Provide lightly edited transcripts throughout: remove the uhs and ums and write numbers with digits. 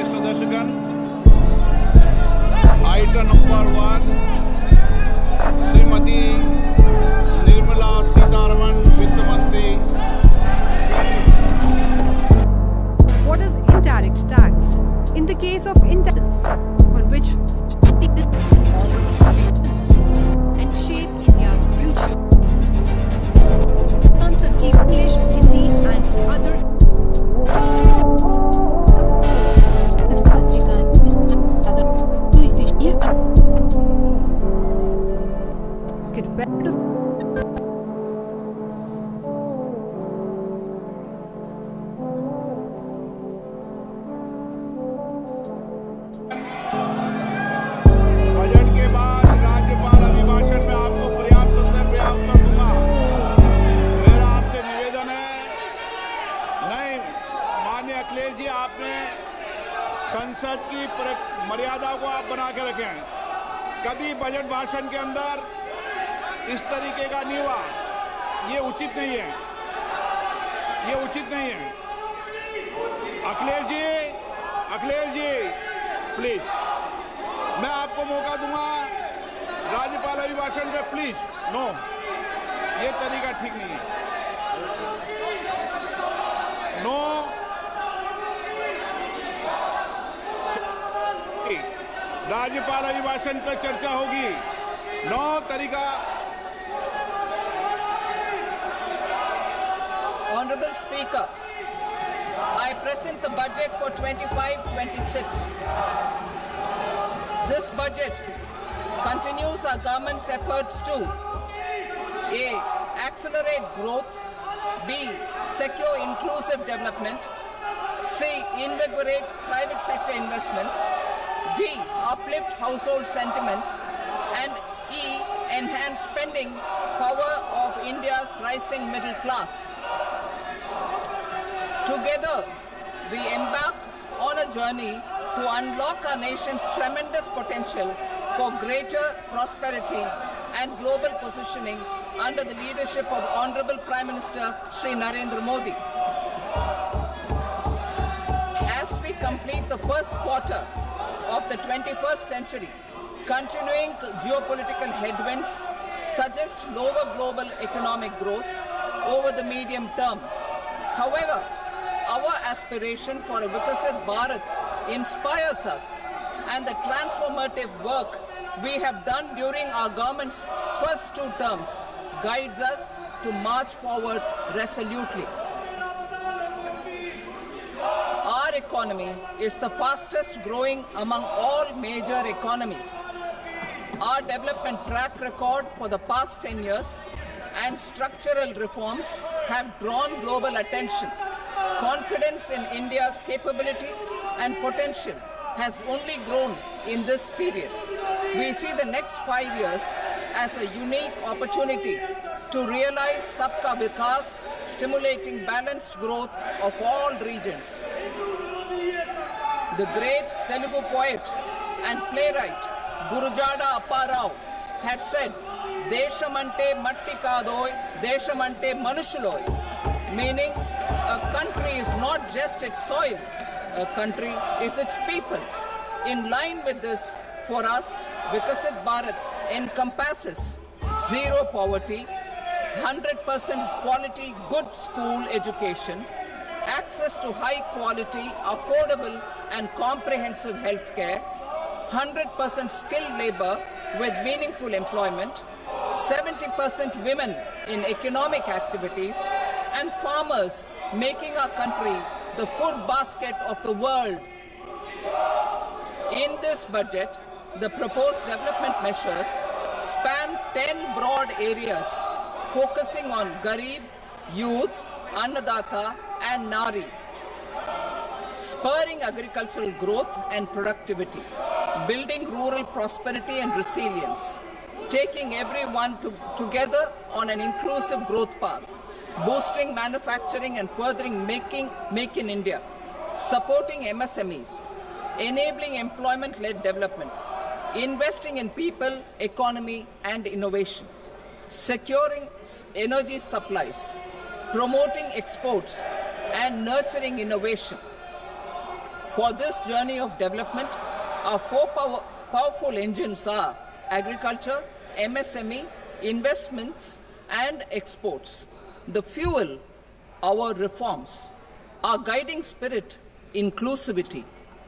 सदस्यगण, item number 1 Shrimati Nirmala Sitharaman वित्त मंत्री। What is indirect tax? In the case of indirect on which and shape India's future. Sansad TV English, Hindi and other get better. Budget के बाद राज्यपाल अभिभाषण में आपको पर्याप्त अवसर दूंगा। मेरा आपसे निवेदन है, नहीं माननीय अखिलेश जी, आपने संसद की मर्यादा को आप बना के रखें। कभी बजट भाषण के अंदर इस तरीके का नहीं हुआ, ये उचित नहीं है, ये उचित नहीं है। अखिलेश जी प्लीज, मैं आपको मौका दूंगा राज्यपाल अभिभाषण पे, प्लीज। नो, ये तरीका ठीक नहीं है। नो, राज्यपाल अभिभाषण पर चर्चा होगी। नो तरीका। Honorable Speaker, I present the budget for 25-26. This budget continues our government's efforts to A. Accelerate growth, B. Secure inclusive development, C. Invigorate private sector investments, D. Uplift household sentiments, and E. Enhance spending power of India's rising middle class. Together, we embark on a journey to unlock our nation's tremendous potential for greater prosperity and global positioning under the leadership of Honorable Prime Minister Shri Narendra Modi. As we complete the first quarter of the 21st century, continuing geopolitical headwinds suggest lower global economic growth over the medium term. However, our aspiration for a Vikasit Bharat inspires us, and the transformative work we have done during our government's first 2 terms guides us to march forward resolutely. Our economy is the fastest growing among all major economies. Our development track record for the past 10 years and structural reforms have drawn global attention. Confidence in India's capability and potential has only grown in this period. We see the next 5 years as a unique opportunity to realize Sabka Vikas, stimulating balanced growth of all regions. The great Telugu poet and playwright Gurujada Apparao had said, "Deshamante matti kadoy, deshamante manushuloy," meaning a country is not just its soil, a country is its people. In line with this, for us, Vikasit Bharat encompasses zero poverty, 100% quality good school education, access to high quality, affordable and comprehensive health care, 100% skilled labor with meaningful employment, 70% women in economic activities, and farmers making our country the food basket of the world. In this budget, the proposed development measures span 10 broad areas focusing on Garib, youth, Annadata and Nari, spurring agricultural growth and productivity, building rural prosperity and resilience, taking everyone together on an inclusive growth path, boosting manufacturing and furthering Make in India, supporting MSMEs, enabling employment-led development, investing in people, economy and innovation, securing energy supplies, promoting exports and nurturing innovation. For this journey of development, our 4 powerful engines are agriculture, MSME, investments and exports. The fuel, our reforms, our guiding spirit, inclusivity,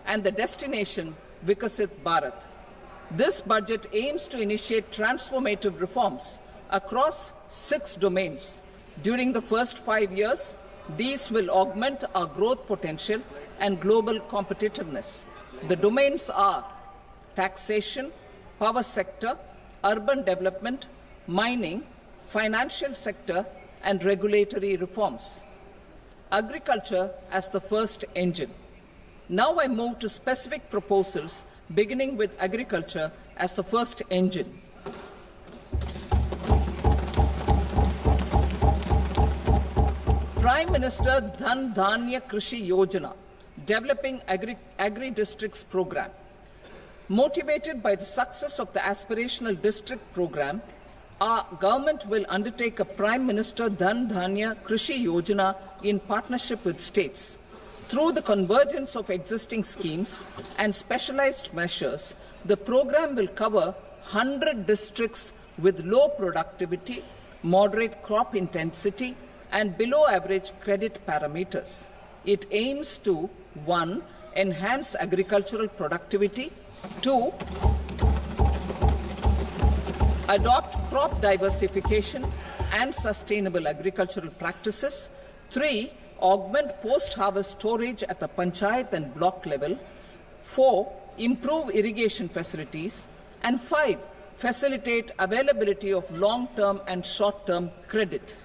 and the destination, Vikasit Bharat. This budget aims to initiate transformative reforms across 6 domains. During the first 5 years, these will augment our growth potential and global competitiveness. The domains are taxation, power sector, urban development, mining, financial sector, and regulatory reforms. Agriculture as the first engine. Now I move to specific proposals, beginning with agriculture as the first engine. Prime Minister Dhan Dhanya Krishi Yojana, developing agri-districts program. Motivated by the success of the aspirational district program, our government will undertake a Prime Minister Dhan Dhanya Krishi Yojana in partnership with states. Through the convergence of existing schemes and specialized measures, the program will cover 100 districts with low productivity, moderate crop intensity, and below average credit parameters. It aims to 1. Enhance agricultural productivity, 2. Adopt crop diversification and sustainable agricultural practices. 3. Augment post-harvest storage at the panchayat and block level. 4. Improve irrigation facilities. And 5. Facilitate availability of long-term and short-term credit.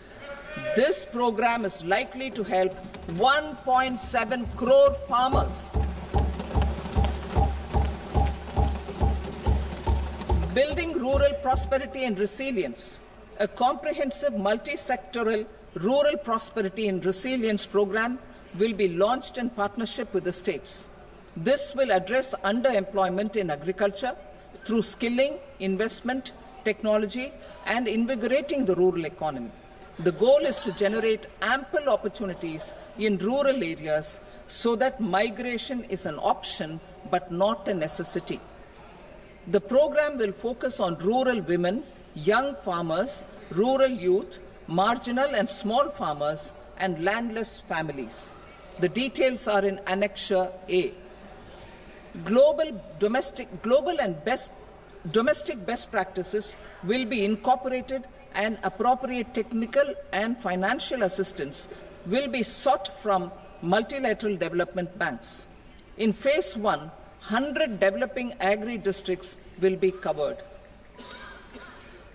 This program is likely to help 1.7 crore farmers. Building rural prosperity and resilience. A comprehensive multi-sectoral rural prosperity and resilience program will be launched in partnership with the states. This will address underemployment in agriculture through skilling, investment, technology, and invigorating the rural economy. The goal is to generate ample opportunities in rural areas so that migration is an option but not a necessity. The program will focus on rural women, young farmers, rural youth, marginal and small farmers, and landless families. The details are in Annexure A. Domestic best practices will be incorporated, and appropriate technical and financial assistance will be sought from multilateral development banks. In Phase 1, 100 developing agri-districts will be covered.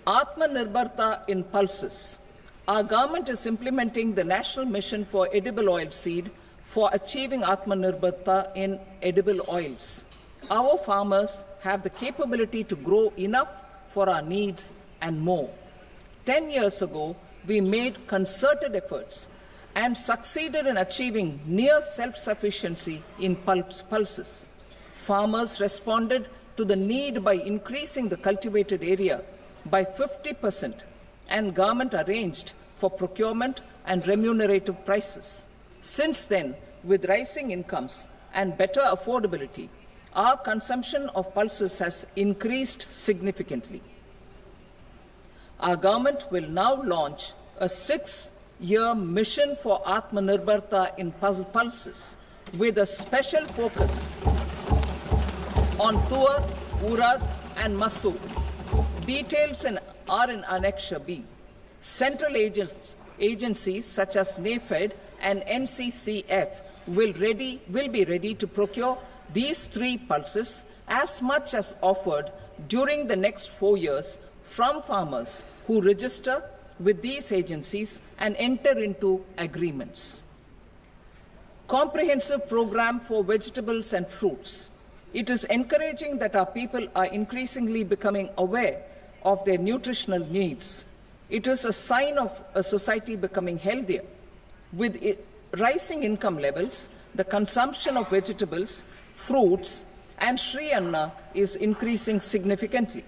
Atmanirbharta in pulses. Our government is implementing the National Mission for Edible Oilseed for achieving Atmanirbharta in edible oils. Our farmers have the capability to grow enough for our needs and more. 10 years ago, we made concerted efforts and succeeded in achieving near self-sufficiency in pulses. Farmers responded to the need by increasing the cultivated area by 50%, and government arranged for procurement and remunerative prices. Since then, with rising incomes and better affordability, our consumption of pulses has increased significantly. Our government will now launch a 6-year mission for Atmanirbharta in pulses with a special focus on Tuar, Urad and Masoor. Details are in Annexure B. Central agencies such as NAFED and NCCF will be ready to procure these 3 pulses as much as offered during the next 4 years from farmers who register with these agencies and enter into agreements. Comprehensive program for vegetables and fruits. It is encouraging that our people are increasingly becoming aware of their nutritional needs. It is a sign of a society becoming healthier. With rising income levels, the consumption of vegetables, fruits, and Shri Anna is increasing significantly.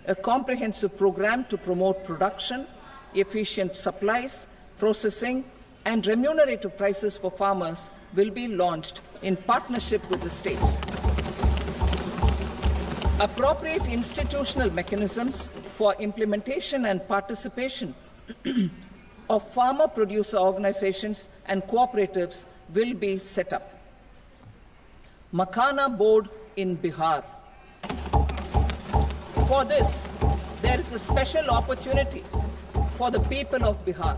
A comprehensive program to promote production, efficient supplies, processing, and remunerative prices for farmers will be launched in partnership with the states. Appropriate institutional mechanisms for implementation and participation of farmer producer organizations and cooperatives will be set up. Makhana board in Bihar. For this, there is a special opportunity for the people of Bihar.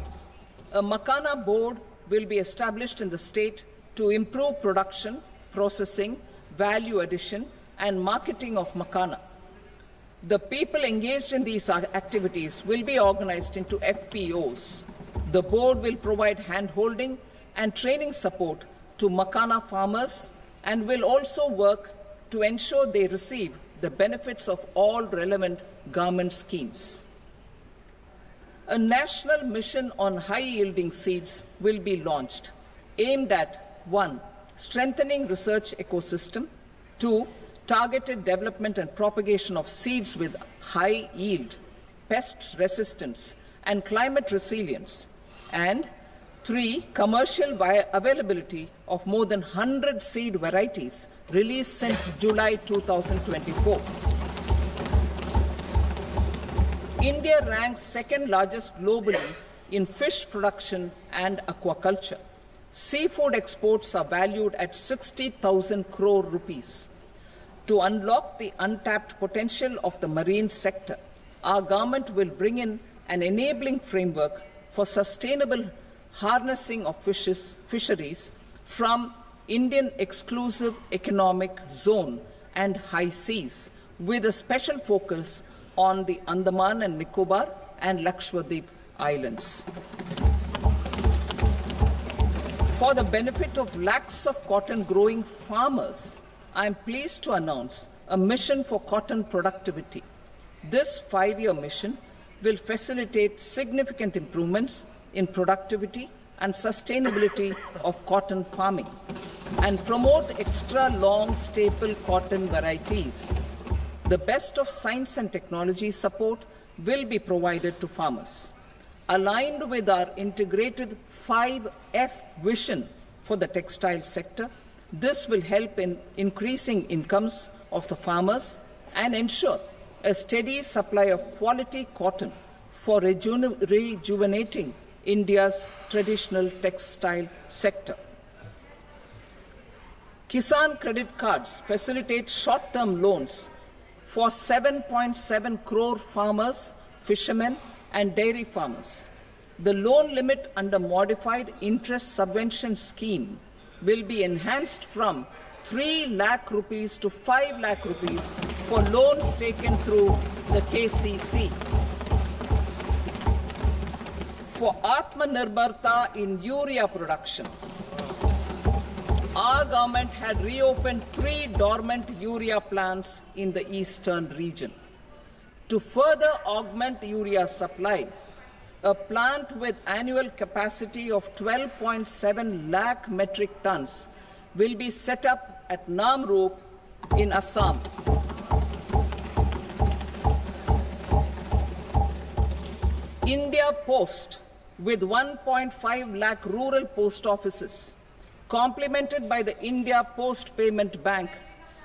A Makhana board will be established in the state to improve production, processing, value addition, and marketing of Makhana. The people engaged in these activities will be organized into FPOs. The board will provide hand-holding and training support to Makhana farmers and will also work to ensure they receive the benefits of all relevant government schemes. A national mission on high-yielding seeds will be launched, aimed at 1. Strengthening research ecosystem, 2. Targeted development and propagation of seeds with high yield, pest resistance, and climate resilience, and 3. Commercial availability of more than 100 seed varieties released since July 2024. India ranks second largest globally in fish production and aquaculture. Seafood exports are valued at 60,000 crore rupees. To unlock the untapped potential of the marine sector, our government will bring in an enabling framework for sustainable harnessing of fisheries from Indian exclusive economic zone and high seas, with a special focus on the Andaman and Nicobar and Lakshadweep Islands. For the benefit of lakhs of cotton growing farmers, I am pleased to announce a mission for cotton productivity. This 5-year mission will facilitate significant improvements in productivity and sustainability of cotton farming and promote extra long staple cotton varieties. The best of science and technology support will be provided to farmers. Aligned with our integrated 5F vision for the textile sector, this will help in increasing incomes of the farmers and ensure a steady supply of quality cotton for rejuvenating India's traditional textile sector. Kisan credit cards facilitate short-term loans for 7.7 crore farmers, fishermen, and dairy farmers. The loan limit under modified interest subvention scheme will be enhanced from 3 lakh rupees to 5 lakh rupees for loans taken through the KCC. For Atmanirbharta in urea production, our government had reopened 3 dormant urea plants in the eastern region. To further augment urea supply, a plant with annual capacity of 12.7 lakh metric tons will be set up at Namrup in Assam. India Post, with 1.5 lakh rural post offices, complemented by the India Post Payment Bank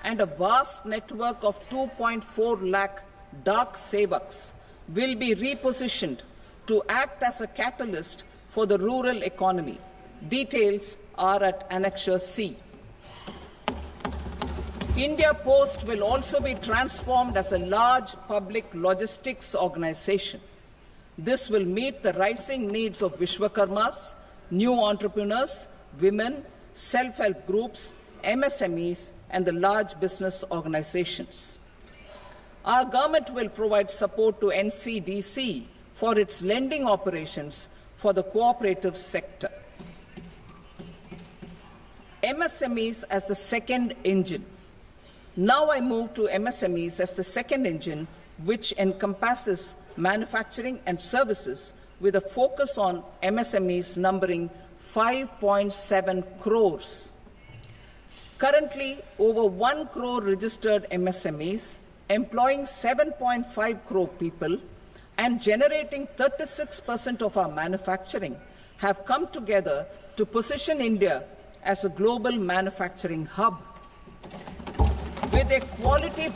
and a vast network of 2.4 lakh Dak Sevaks, will be repositioned to act as a catalyst for the rural economy. Details are at Annexure C. India Post will also be transformed as a large public logistics organization. This will meet the rising needs of Vishwakarmas, new entrepreneurs, women, self-help groups, MSMEs, and the large business organizations. Our government will provide support to NCDC for its lending operations for the cooperative sector. MSMEs as the second engine. Now I move to MSMEs as the second engine, which encompasses manufacturing and services with a focus on MSMEs numbering 5.7 crores. Currently, over 1 crore registered MSMEs, employing 7.5 crore people and generating 36% of our manufacturing, have come together to position India as a global manufacturing hub. With their quality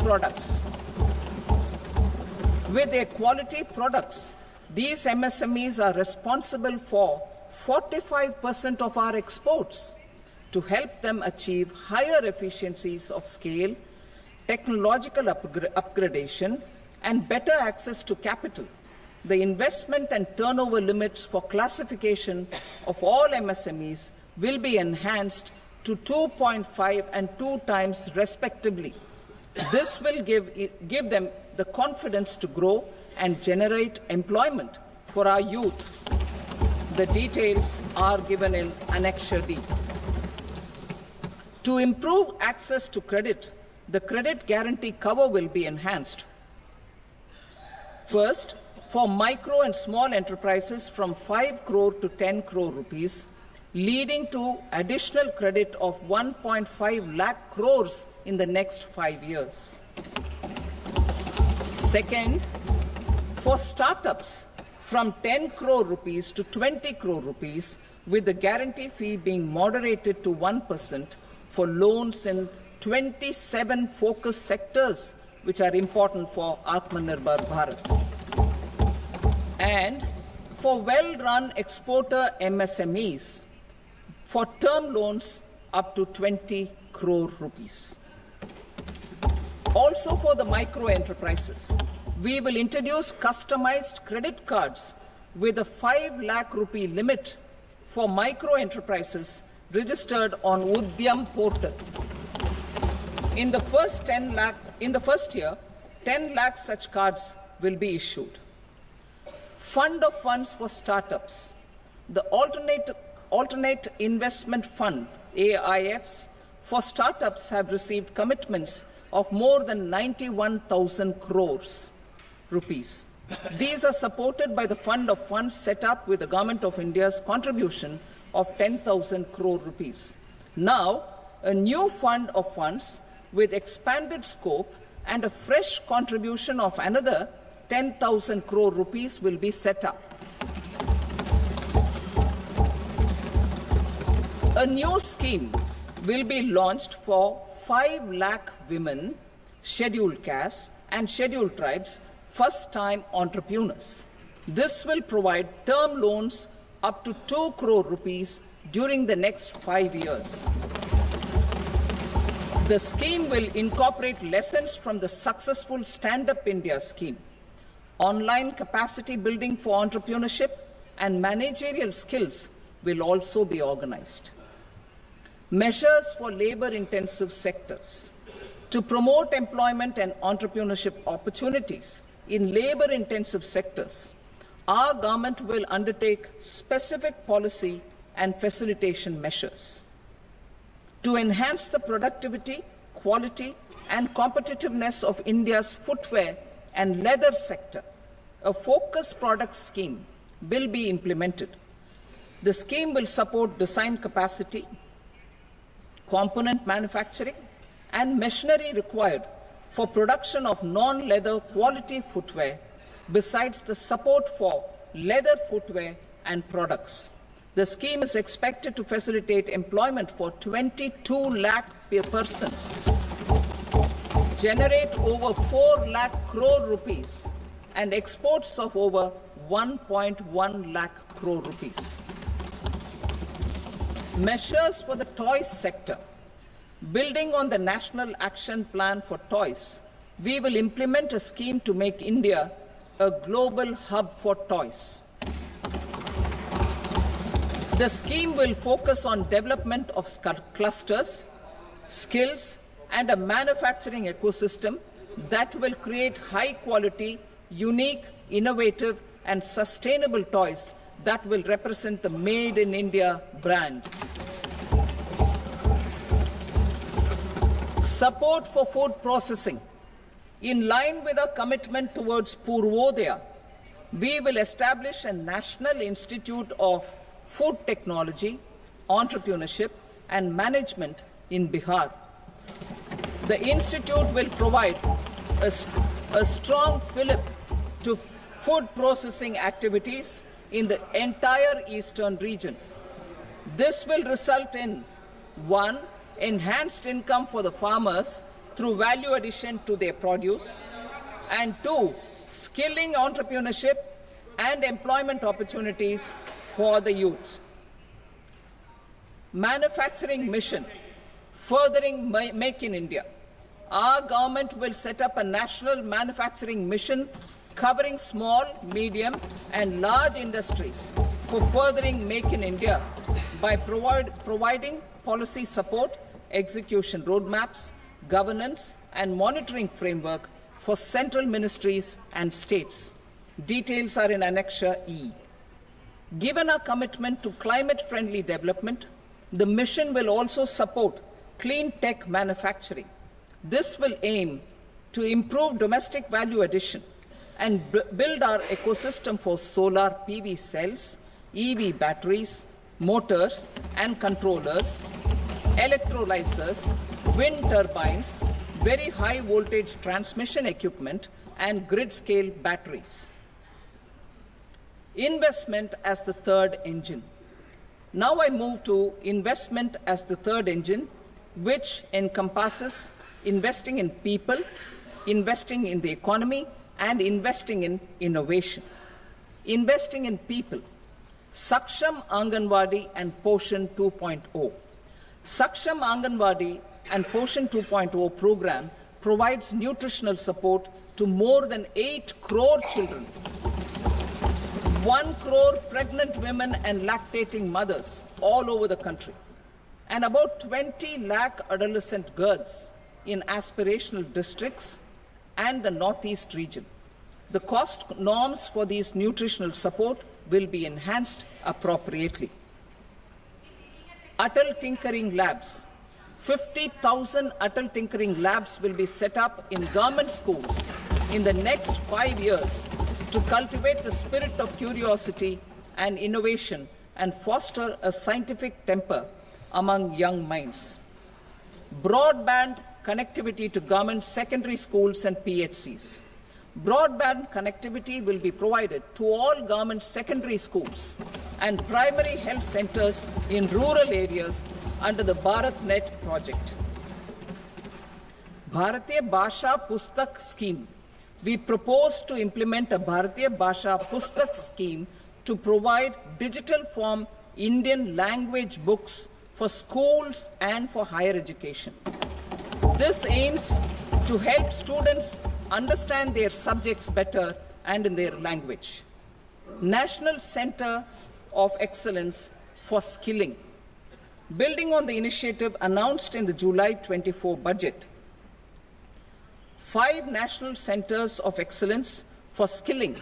products, these MSMEs are responsible for 45% of our exports. To help them achieve higher efficiencies of scale, technological upgradation, and better access to capital, the investment and turnover limits for classification of all MSMEs will be enhanced to 2.5 and 2 times respectively. This will give them the confidence to grow and generate employment for our youth. The details are given in Annexure D. To improve access to credit, the credit guarantee cover will be enhanced. First, for micro and small enterprises from 5 crore to 10 crore rupees, leading to additional credit of 1.5 lakh crores in the next 5 years. Second, for startups from 10 crore rupees to 20 crore rupees, with the guarantee fee being moderated to 1% for loans in 27 focus sectors which are important for Atmanirbhar Bharat. And for well-run exporter MSMEs, for term loans up to 20 crore rupees. Also for the micro enterprises, we will introduce customized credit cards with a 5 lakh rupee limit for micro enterprises registered on Udyam portal. In the first year, 10 lakh such cards will be issued. Fund of funds for startups. The alternate investment fund, AIFs, for startups have received commitments of more than 91,000 crores rupees. These are supported by the fund of funds set up with the Government of India's contribution of 10,000 crore rupees. Now, a new fund of funds with expanded scope and a fresh contribution of another 10,000 crore rupees will be set up. A new scheme will be launched for 5 lakh women, scheduled castes and scheduled tribes, first-time entrepreneurs. This will provide term loans up to 2 crore rupees during the next 5 years. The scheme will incorporate lessons from the successful Stand Up India scheme. Online capacity building for entrepreneurship and managerial skills will also be organized. Measures for labor-intensive sectors. To promote employment and entrepreneurship opportunities in labor-intensive sectors, our government will undertake specific policy and facilitation measures. To enhance the productivity, quality, and competitiveness of India's footwear and leather sector, a focused product scheme will be implemented. The scheme will support design capacity, component manufacturing, and machinery required for production of non-leather quality footwear, besides the support for leather footwear and products. The scheme is expected to facilitate employment for 22 lakh persons, generate over 4 lakh crore rupees, and exports of over 1.1 lakh crore rupees. Measures for the toys sector. Building on the National Action Plan for Toys, we will implement a scheme to make India a global hub for toys. The scheme will focus on development of clusters, skills, and a manufacturing ecosystem that will create high-quality, unique, innovative, and sustainable toys that will represent the Made in India brand. Support for food processing. In line with our commitment towards Purvodaya, we will establish a National Institute of Food Technology, Entrepreneurship and Management in Bihar. The institute will provide a strong fillip to food processing activities in the entire eastern region. This will result in 1. Enhanced income for the farmers through value addition to their produce, and 2. Skilling entrepreneurship and employment opportunities for the youth. Manufacturing mission, furthering Make in India. Our government will set up a national manufacturing mission covering small, medium, and large industries for furthering Make in India by providing policy support, execution roadmaps, governance, and monitoring framework for central ministries and states. Details are in Annexure E. Given our commitment to climate-friendly development, the mission will also support clean tech manufacturing. This will aim to improve domestic value addition and build our ecosystem for solar PV cells, EV batteries, motors and controllers, electrolyzers, wind turbines, very high voltage transmission equipment, and grid-scale batteries. Investment as the third engine. Now I move to investment as the third engine, which encompasses investing in people, investing in the economy, and investing in innovation. Investing in people. Saksham Anganwadi and Poshan 2.0. Saksham Anganwadi and Poshan 2.0 program provides nutritional support to more than 8 crore children, 1 crore pregnant women and lactating mothers all over the country, and about 20 lakh adolescent girls in aspirational districts and the Northeast region. The cost norms for these nutritional support will be enhanced appropriately. Atal Tinkering Labs. 50,000 Atal Tinkering Labs will be set up in government schools in the next 5 years to cultivate the spirit of curiosity and innovation and foster a scientific temper among young minds. Broadband connectivity to government secondary schools and PHCs. Broadband connectivity will be provided to all government secondary schools and primary health centers in rural areas under the BharatNet project. Bharatiya Bhasha Pustak Scheme. We propose to implement a Bharatiya Bhasha Pustak scheme to provide digital form Indian language books for schools and for higher education. This aims to help students understand their subjects better and in their language. National Centers of Excellence for Skilling. Building on the initiative announced in the July 24 budget, 5 national centers of excellence for skilling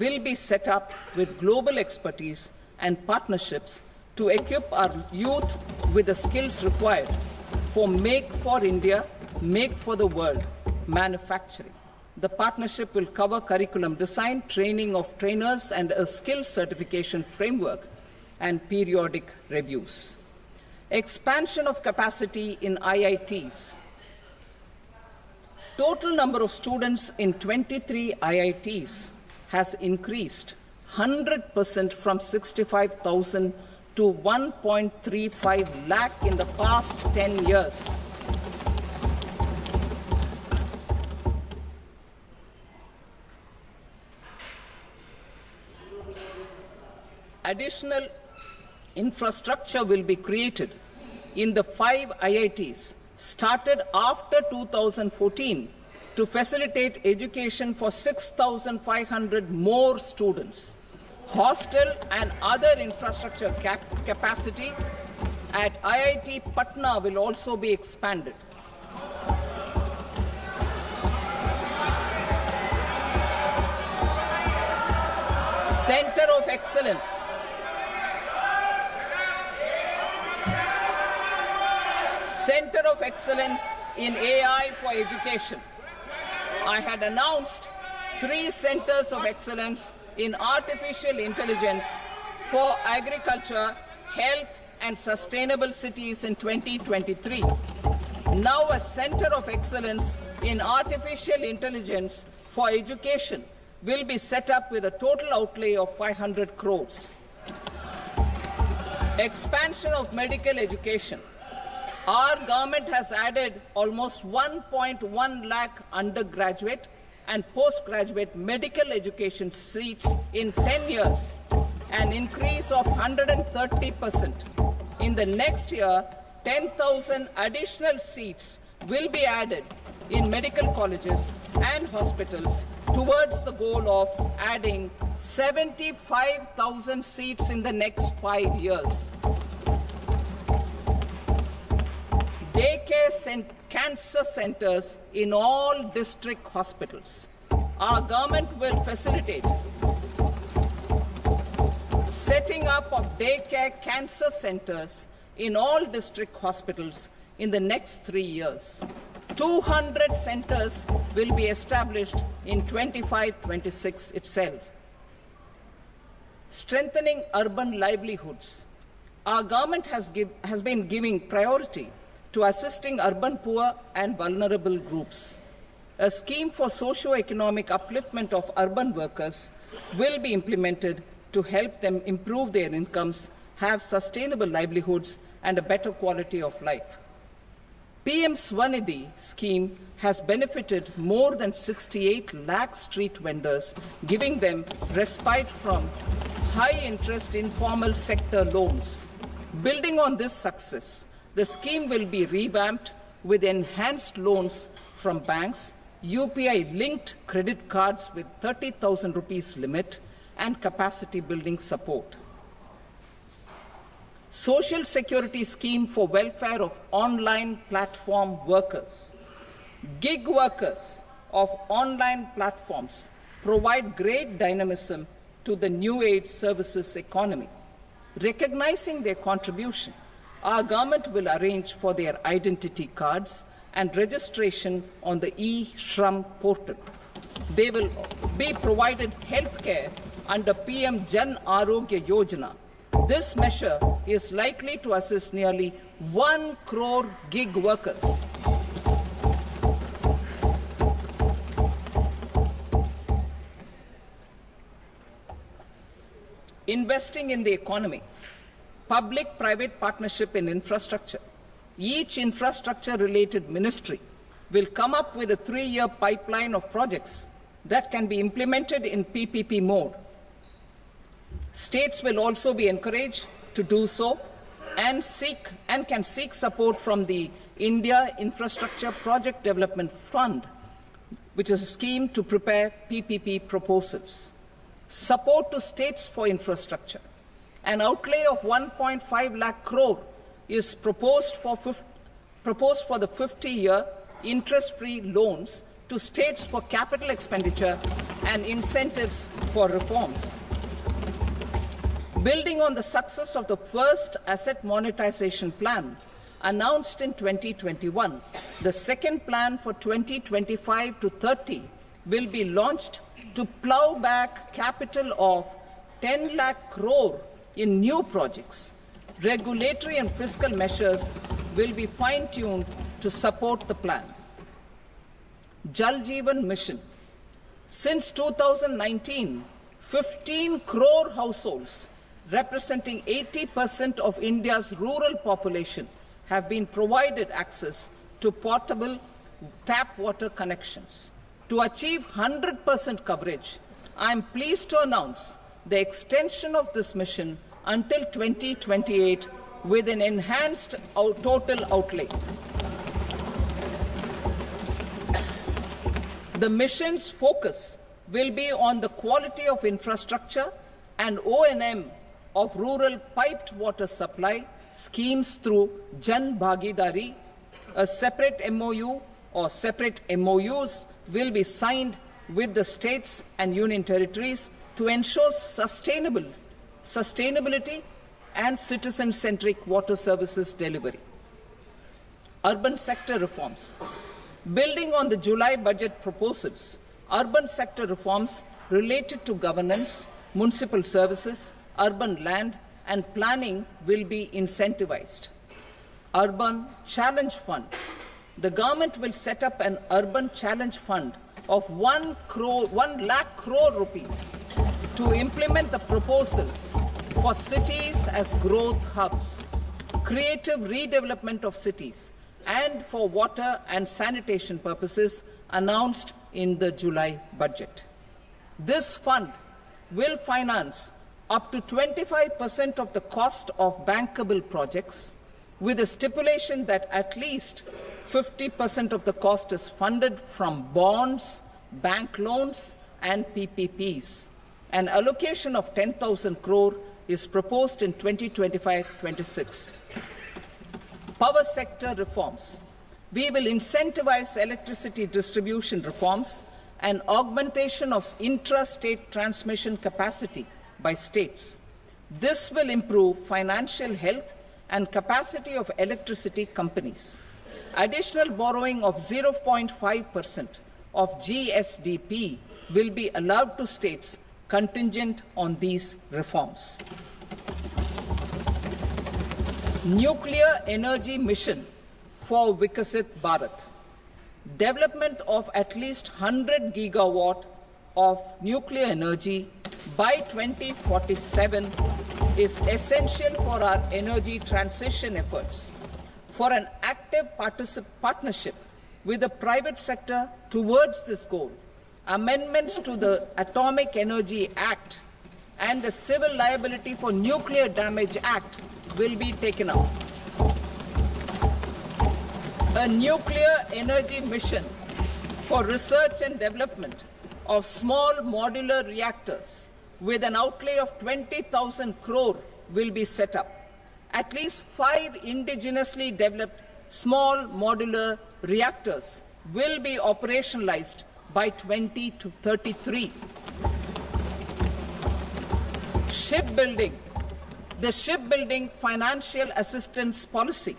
will be set up with global expertise and partnerships to equip our youth with the skills required for Make for India, Make for the World manufacturing. The partnership will cover curriculum design, training of trainers, and a skills certification framework and periodic reviews. Expansion of capacity in IITs. Total number of students in 23 IITs has increased 100% from 65,000 to 1.35 lakh in the past 10 years. Additional infrastructure will be created in the 5 IITs started after 2014 to facilitate education for 6,500 more students. Hostel and other infrastructure capacity at IIT Patna will also be expanded. Center of Excellence. Center of Excellence in AI for Education. I had announced 3 centers of excellence in artificial intelligence for agriculture, health, and sustainable cities in 2023. Now a center of excellence in artificial intelligence for education will be set up with a total outlay of 500 crores. Expansion of medical education. Our government has added almost 1.1 lakh undergraduate and postgraduate medical education seats in 10 years, an increase of 130%. In the next year, 10,000 additional seats will be added in medical colleges and hospitals towards the goal of adding 75,000 seats in the next 5 years. Daycare cancer centers in all district hospitals. Our government will facilitate setting up of daycare cancer centers in all district hospitals in the next 3 years. 200 centers will be established in 25-26 itself. Strengthening urban livelihoods. Our government has been giving priority to assisting urban poor and vulnerable groups. A scheme for socio-economic upliftment of urban workers will be implemented to help them improve their incomes, have sustainable livelihoods, and a better quality of life. PM Swanidhi scheme has benefited more than 68 lakh street vendors, giving them respite from high-interest informal sector loans. Building on this success, the scheme will be revamped with enhanced loans from banks, UPI-linked credit cards with 30,000 rupees limit and capacity building support. Social Security scheme for welfare of online platform workers. Gig workers of online platforms provide great dynamism to the new age services economy. Recognizing their contribution, our government will arrange for their identity cards and registration on the e-Shram portal. They will be provided health care under PM Jan Arogya Yojana. This measure is likely to assist nearly 1 crore gig workers. Investing in the economy, public-private partnership in infrastructure. Each infrastructure-related ministry will come up with a 3-year pipeline of projects that can be implemented in PPP mode. States will also be encouraged to do so and can seek support from the India Infrastructure Project Development Fund, which is a scheme to prepare PPP proposals. Support to states for infrastructure. An outlay of 1.5 lakh crore is proposed for the 50-year interest-free loans to states for capital expenditure and incentives for reforms. Building on the success of the first asset monetization plan announced in 2021, the second plan for 2025 to 30 will be launched to plow back capital of 10 lakh crore in new projects. Regulatory and fiscal measures will be fine-tuned to support the plan. Jal Jeevan Mission. Since 2019, 15 crore households, representing 80% of India's rural population, have been provided access to portable tap water connections. To achieve 100% coverage, I am pleased to announce the extension of this mission until 2028 with an enhanced total outlay. The mission's focus will be on the quality of infrastructure and O&M of rural piped water supply schemes through Jan Bhagidari. A separate MOU or separate MOUs will be signed with the states and union territories to ensure sustainability and citizen-centric water services delivery. Urban sector reforms. Building on the July budget proposals, urban sector reforms related to governance, municipal services, urban land and planning will be incentivized. Urban Challenge Fund. The government will set up an urban challenge fund of 1 lakh crore rupees to implement the proposals for cities as growth hubs, creative redevelopment of cities, and for water and sanitation purposes announced in the July budget. This fund will finance up to 25% of the cost of bankable projects, with a stipulation that at least 50% of the cost is funded from bonds, bank loans, and PPPs. An allocation of 10,000 crore is proposed in 2025-26. Power sector reforms. We will incentivize electricity distribution reforms and augmentation of intra-state transmission capacity by states. This will improve financial health and capacity of electricity companies. Additional borrowing of 0.5% of GSDP will be allowed to states contingent on these reforms. Nuclear energy mission for Vikasit Bharat. Development of at least 100 gigawatt of nuclear energy by 2047 is essential for our energy transition efforts. For an active partnership with the private sector towards this goal, amendments to the Atomic Energy Act and the Civil Liability for Nuclear Damage Act will be taken up. A nuclear energy mission for research and development of small modular reactors with an outlay of 20,000 crore will be set up. At least 5 indigenously developed small modular reactors will be operationalized by 2033. Shipbuilding. The shipbuilding financial assistance policy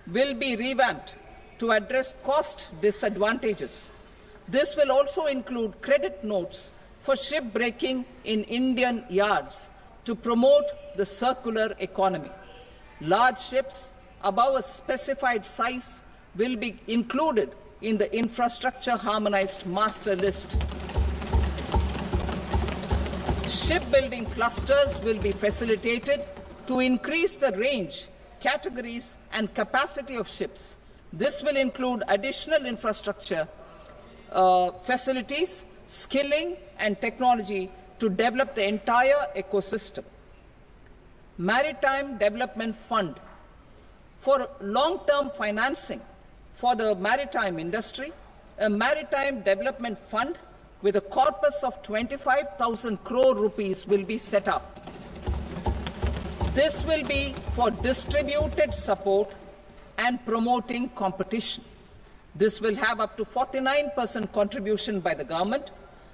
will be revamped to address cost disadvantages. This will also include credit notes for shipbreaking in Indian yards to promote the circular economy. Large ships above a specified size will be included in the infrastructure harmonized master list. Shipbuilding clusters will be facilitated to increase the range, categories, and capacity of ships. This will include additional infrastructure, facilities, skilling, and technology to develop the entire ecosystem. Maritime Development Fund. For long-term financing for the maritime industry, a Maritime Development Fund with a corpus of 25,000 crore rupees will be set up. This will be for distributed support and promoting competition. This will have up to 49% contribution by the government,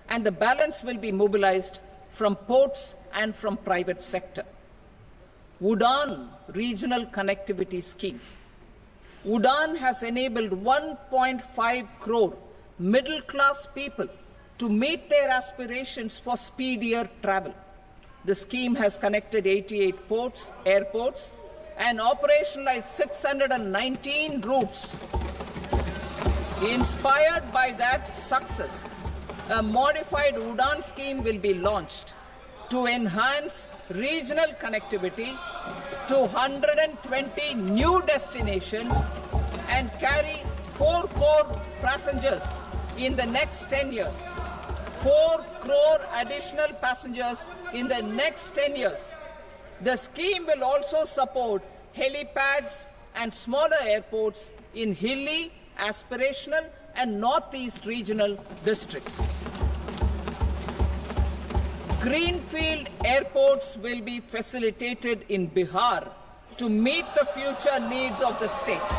and the balance will be mobilized from ports and from private sector. UDAN regional connectivity schemes. UDAN has enabled 1.5 crore middle-class people to meet their aspirations for speedier travel. The scheme has connected 88 airports, and operationalized 619 routes. Inspired by that success, a modified UDAN scheme will be launched to enhance regional connectivity to 120 new destinations and carry 4 crore passengers in the next 10 years. 4 crore additional passengers in the next 10 years. The scheme will also support helipads and smaller airports in hilly, aspirational, and northeast regional districts. Greenfield airports will be facilitated in Bihar to meet the future needs of the state.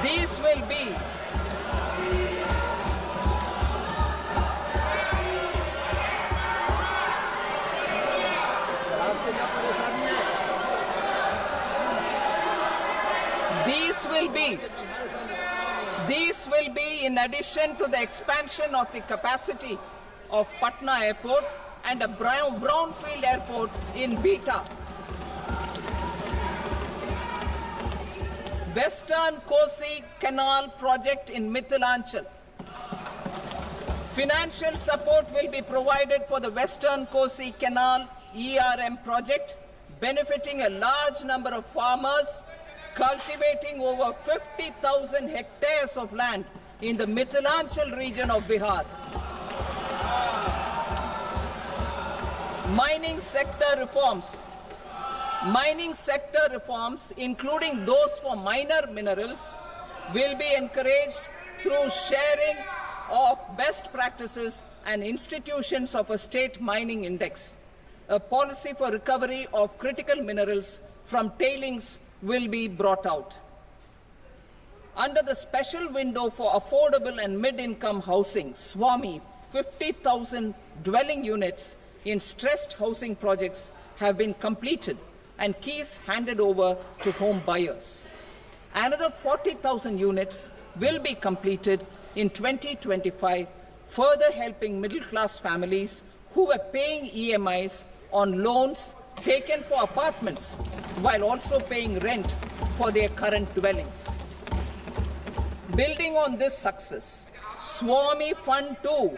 These will be These will be in addition to the expansion of the capacity of Patna Airport and a brownfield airport in Beta. Western Kosi Canal project in Mittal. Financial support will be provided for the Western Kosi Canal ERM project, benefiting a large number of farmers cultivating over 50,000 hectares of land in the Mittal region of Bihar. Mining sector reforms. Mining sector reforms, including those for minor minerals, will be encouraged through sharing of best practices and institutions of a state mining index. A policy for recovery of critical minerals from tailings will be brought out. Under the special window for affordable and mid-income housing, SWAMI, 50,000 dwelling units in stressed housing projects have been completed and keys handed over to home buyers. Another 40,000 units will be completed in 2025, further helping middle-class families who were paying EMIs on loans taken for apartments while also paying rent for their current dwellings. Building on this success, SWAMI Fund 2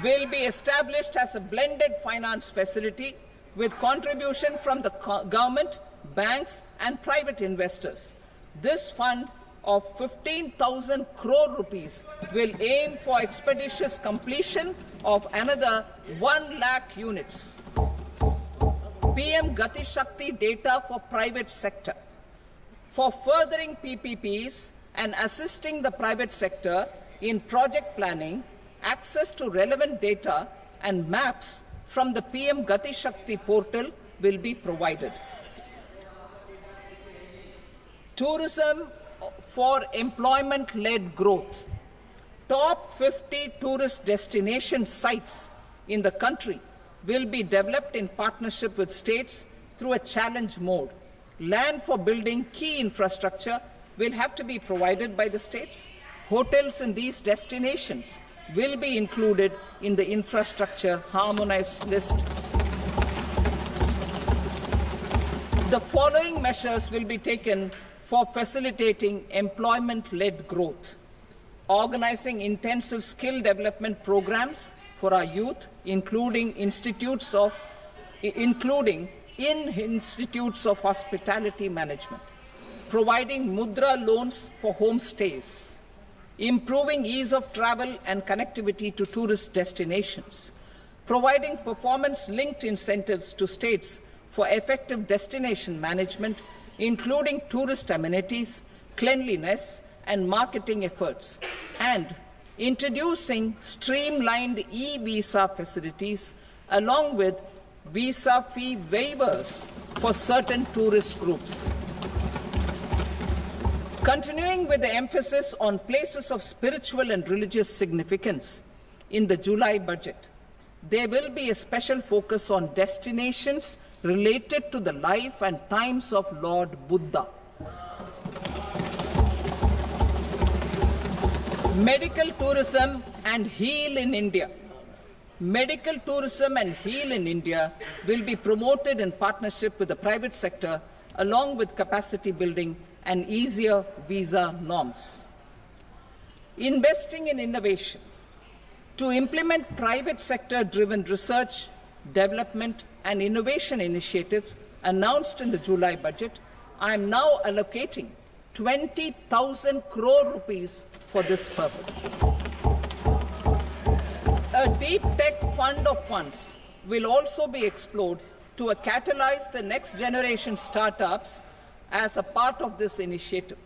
will be established as a blended finance facility with contribution from the government, banks, and private investors. This fund of 15,000 crore rupees will aim for expeditious completion of another 1 lakh units. PM Gati Shakti data for private sector. For furthering PPPs and assisting the private sector, in project planning, access to relevant data and maps from the PM Gati Shakti portal will be provided. Tourism for employment-led growth. Top 50 tourist destination sites in the country will be developed in partnership with states through a challenge mode. Land for building key infrastructure will have to be provided by the states. Hotels in these destinations will be included in the infrastructure harmonized list. The following measures will be taken for facilitating employment-led growth. Organizing intensive skill development programs for our youth, including in institutes of hospitality management. Providing mudra loans for homestays. Improving ease of travel and connectivity to tourist destinations. Providing performance-linked incentives to states for effective destination management, including tourist amenities, cleanliness, and marketing efforts, and introducing streamlined e-visa facilities along with visa fee waivers for certain tourist groups. Continuing with the emphasis on places of spiritual and religious significance, in the July budget, there will be a special focus on destinations related to the life and times of Lord Buddha. Medical tourism and heal in India. Medical tourism and heal in India will be promoted in partnership with the private sector, along with capacity building and easier visa norms. Investing in innovation. To implement private sector-driven research, development, and innovation initiatives announced in the July budget, I am now allocating 20,000 crore rupees for this purpose. A deep tech fund of funds will also be explored to catalyze the next generation startups as a part of this initiative.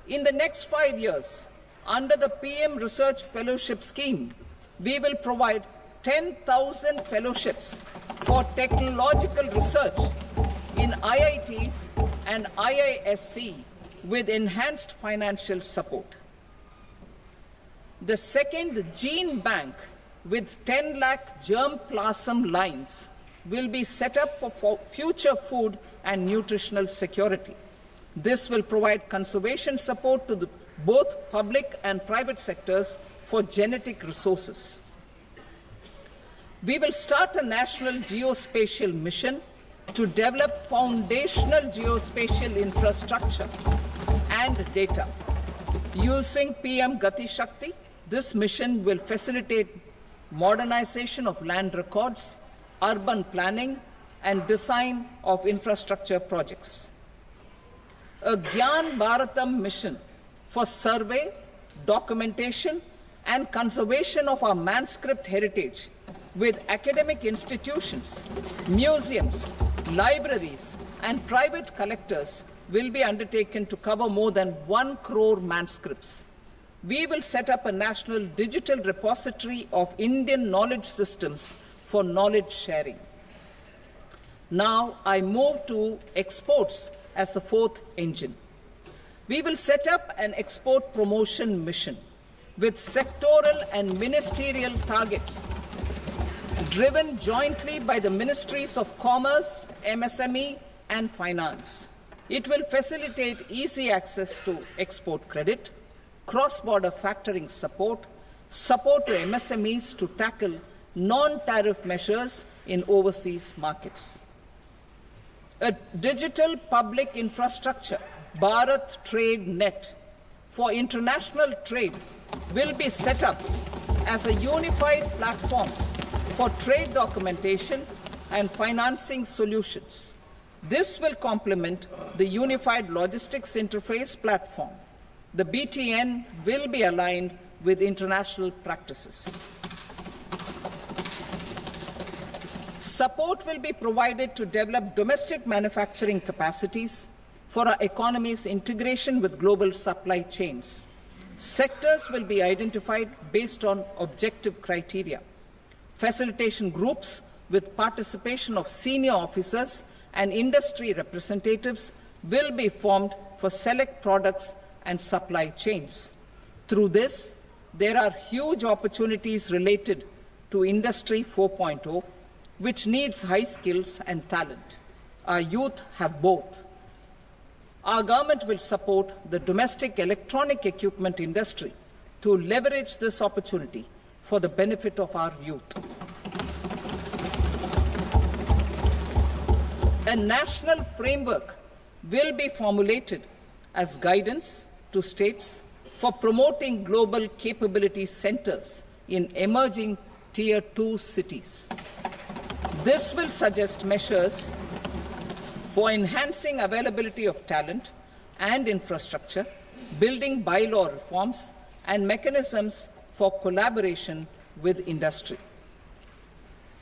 In the next 5 years, under the PM Research Fellowship Scheme, we will provide 10,000 fellowships for technological research in IITs and IISc with enhanced financial support. The second gene bank with 10 lakh germplasm lines will be set up for future food and nutritional security. This will provide conservation support to both public and private sectors for genetic resources. We will start a national geospatial mission to develop foundational geospatial infrastructure and data. Using PM Gati Shakti, this mission will facilitate modernization of land records, urban planning, and design of infrastructure projects. A Gyan Bharatam mission for survey, documentation, and conservation of our manuscript heritage with academic institutions, museums, libraries, and private collectors will be undertaken to cover more than 1 crore manuscripts. We will set up a national digital repository of Indian knowledge systems for knowledge sharing. Now I move to exports as the fourth engine. We will set up an export promotion mission with sectoral and ministerial targets driven jointly by the Ministries of Commerce, MSME, and Finance. It will facilitate easy access to export credit, cross-border factoring support, support to MSMEs to tackle non-tariff measures in overseas markets. A digital public infrastructure, Bharat Trade Net, for international trade will be set up as a unified platform for trade documentation and financing solutions. This will complement the Unified Logistics Interface platform. The BTN will be aligned with international practices. Support will be provided to develop domestic manufacturing capacities for our economy's integration with global supply chains. Sectors will be identified based on objective criteria. Facilitation groups with participation of senior officers and industry representatives will be formed for select products and supply chains. Through this, there are huge opportunities related to Industry 4.0, which needs high skills and talent. Our youth have both. Our government will support the domestic electronic equipment industry to leverage this opportunity for the benefit of our youth. A national framework will be formulated as guidance to states for promoting global capability centers in emerging Tier 2 cities. This will suggest measures for enhancing availability of talent and infrastructure, building bylaw reforms, and mechanisms for collaboration with industry.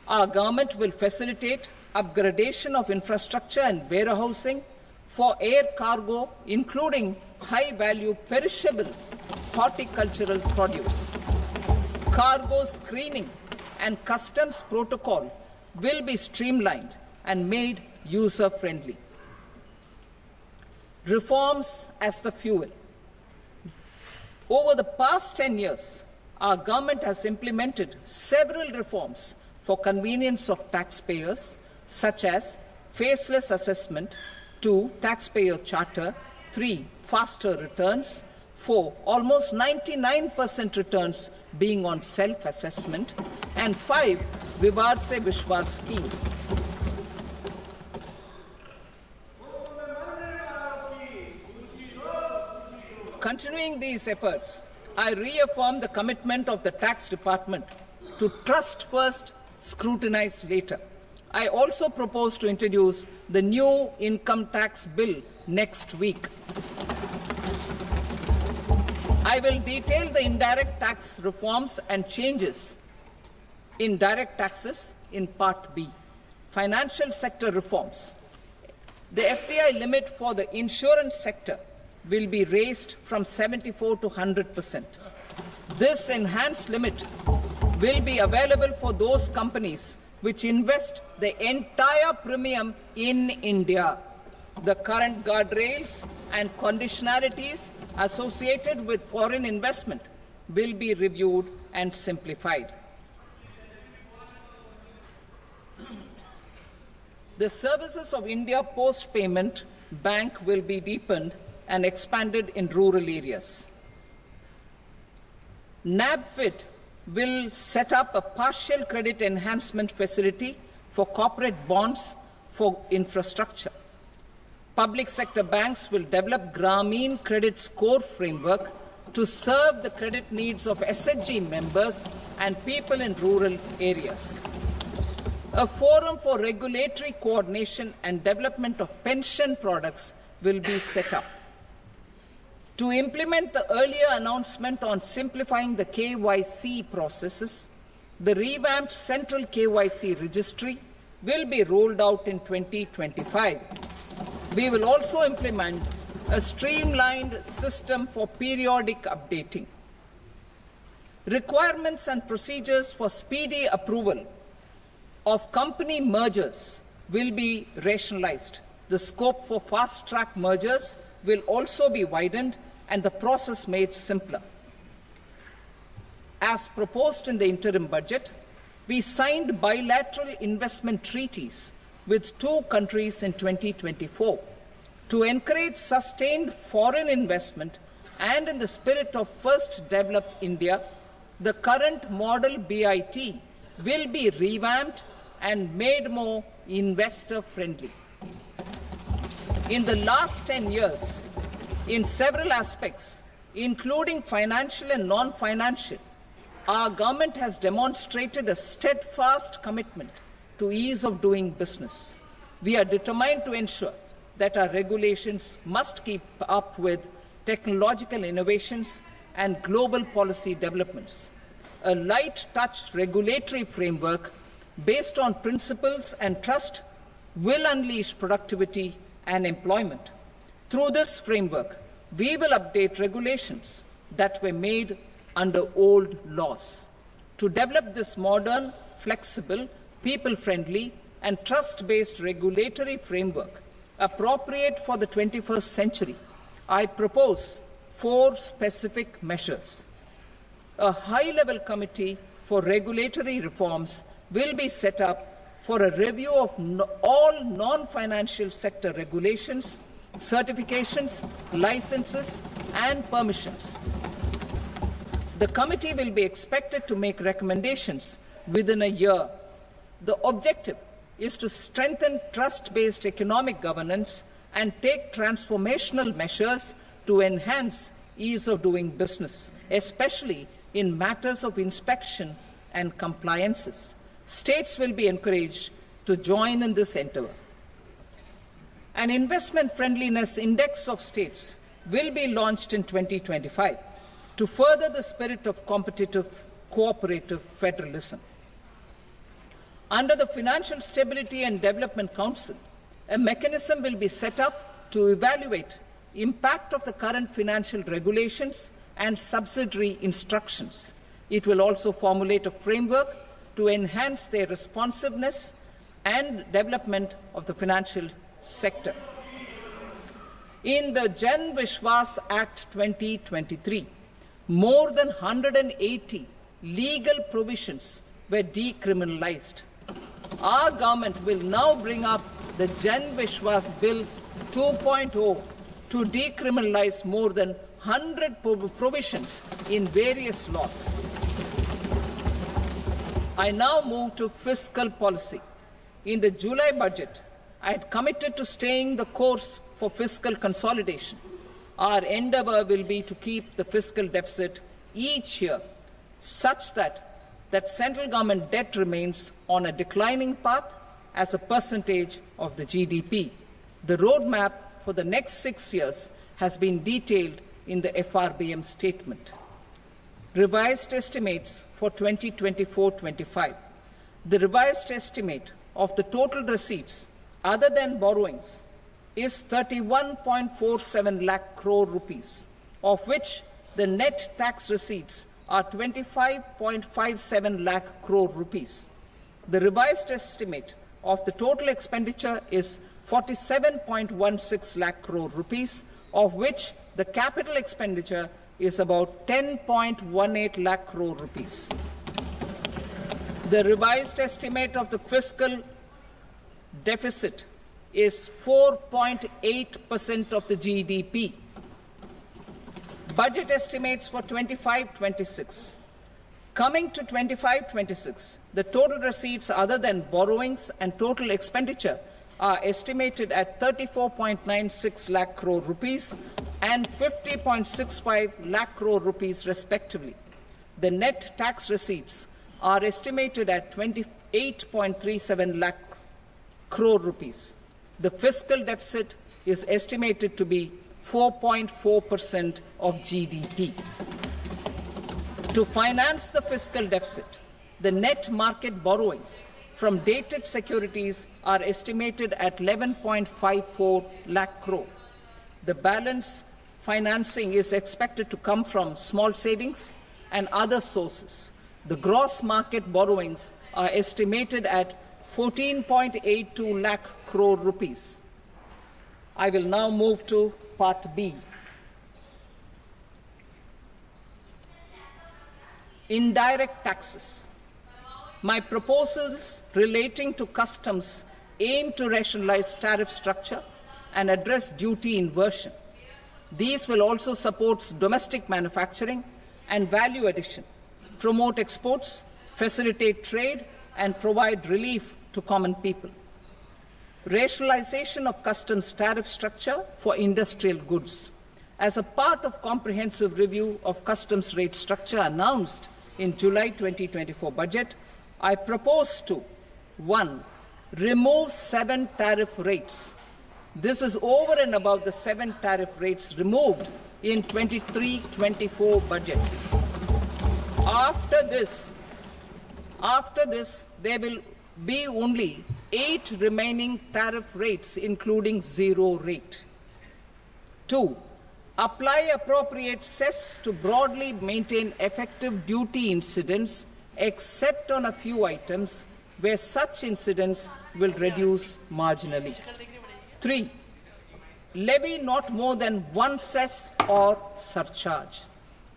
Our government will facilitate upgradation of infrastructure and warehousing for air cargo, including high-value perishable horticultural produce. Cargo screening and customs protocol will be streamlined and made user-friendly. Reforms as the fuel. Over the past 10 years, our government has implemented several reforms for convenience of taxpayers, such as faceless assessment, 2, taxpayer charter, 3, faster returns, 4, almost 99% returns being on self-assessment, and 5, Vivad Se Vishwas scheme. Continuing these efforts, I reaffirm the commitment of the Tax Department to trust first, scrutinize later. I also propose to introduce the new income tax bill next week. I will detail the indirect tax reforms and changes in direct taxes in Part B. Financial sector reforms. The FDI limit for the insurance sector will be raised from 74 to 100%. This enhanced limit will be available for those companies which invest the entire premium in India. The current guardrails and conditionalities associated with foreign investment will be reviewed and simplified. The services of India Post Payment Bank will be deepened and expanded in rural areas. NABFID will set up a partial credit enhancement facility for corporate bonds for infrastructure. Public sector banks will develop Grameen Credit Score Framework to serve the credit needs of SHG members and people in rural areas. A forum for regulatory coordination and development of pension products will be set up. To implement the earlier announcement on simplifying the KYC processes, the revamped central KYC registry will be rolled out in 2025. We will also implement a streamlined system for periodic updating. Requirements and procedures for speedy approval of company mergers will be rationalized. The scope for fast-track mergers will also be widened and the process made simpler. As proposed in the interim budget, we signed bilateral investment treaties with 2 countries in 2024 to encourage sustained foreign investment, and in the spirit of First Develop India, the current model BIT will be revamped and made more investor-friendly. In the last 10 years, in several aspects, including financial and non-financial, our government has demonstrated a steadfast commitment to ease of doing business. We are determined to ensure that our regulations must keep up with technological innovations and global policy developments. A light-touch regulatory framework based on principles and trust will unleash productivity and employment. Through this framework, we will update regulations that were made under old laws. To develop this modern, flexible, people-friendly, and trust-based regulatory framework appropriate for the 21st century, I propose 4 specific measures. A high-level committee for regulatory reforms will be set up for a review of all non-financial sector regulations, certifications, licenses, and permissions. The committee will be expected to make recommendations within a year. The objective is to strengthen trust-based economic governance and take transformational measures to enhance ease of doing business, especially in matters of inspection and compliances. States will be encouraged to join in this endeavor. An investment friendliness index of states will be launched in 2025 to further the spirit of competitive, cooperative federalism. Under the Financial Stability and Development Council, a mechanism will be set up to evaluate impact of the current financial regulations and subsidiary instructions. It will also formulate a framework to enhance their responsiveness and development of the financial sector. In the Jan Vishwas Act 2023, more than 180 legal provisions were decriminalized. Our government will now bring up the Jan Vishwas Bill 2.0 to decriminalize more than 100 provisions in various laws. I now move to fiscal policy. In the July budget, I had committed to staying the course for fiscal consolidation. Our endeavor will be to keep the fiscal deficit each year such that central government debt remains on a declining path as a percentage of the GDP. The roadmap for the next 6 years has been detailed in the FRBM statement. Revised estimates for 2024-25. The revised estimate of the total receipts other than borrowings is 31.47 lakh crore rupees, of which the net tax receipts are 25.57 lakh crore rupees. The revised estimate of the total expenditure is 47.16 lakh crore rupees, of which the capital expenditure is about 10.18 lakh crore rupees. The revised estimate of the fiscal deficit is 4.8% of the GDP. Budget estimates for 25-26. Coming to 25-26, the total receipts other than borrowings and total expenditure are estimated at 34.96 lakh crore rupees and 50.65 lakh crore rupees respectively. The net tax receipts are estimated at 28.37 lakh crore rupees. The fiscal deficit is estimated to be 4.4% of GDP. To finance the fiscal deficit, the net market borrowings from dated securities are estimated at 11.54 lakh crore. The balance financing is expected to come from small savings and other sources. The gross market borrowings are estimated at 14.82 lakh crore rupees. I will now move to Part B. Indirect taxes. My proposals relating to customs aim to rationalize tariff structure and address duty inversion. These will also support domestic manufacturing and value addition, promote exports, facilitate trade, and provide relief to common people. Rationalization of customs tariff structure for industrial goods. As a part of comprehensive review of customs rate structure announced in July 2024 budget, I propose to 1. Remove 7 tariff rates. This is over and above the 7 tariff rates removed in 23-24 budget. After this, there will be only 8 remaining tariff rates, including zero rate. 2. Apply appropriate cess to broadly maintain effective duty incidence, except on a few items where such incidence will reduce marginally. 3. Levy not more than one cess or surcharge.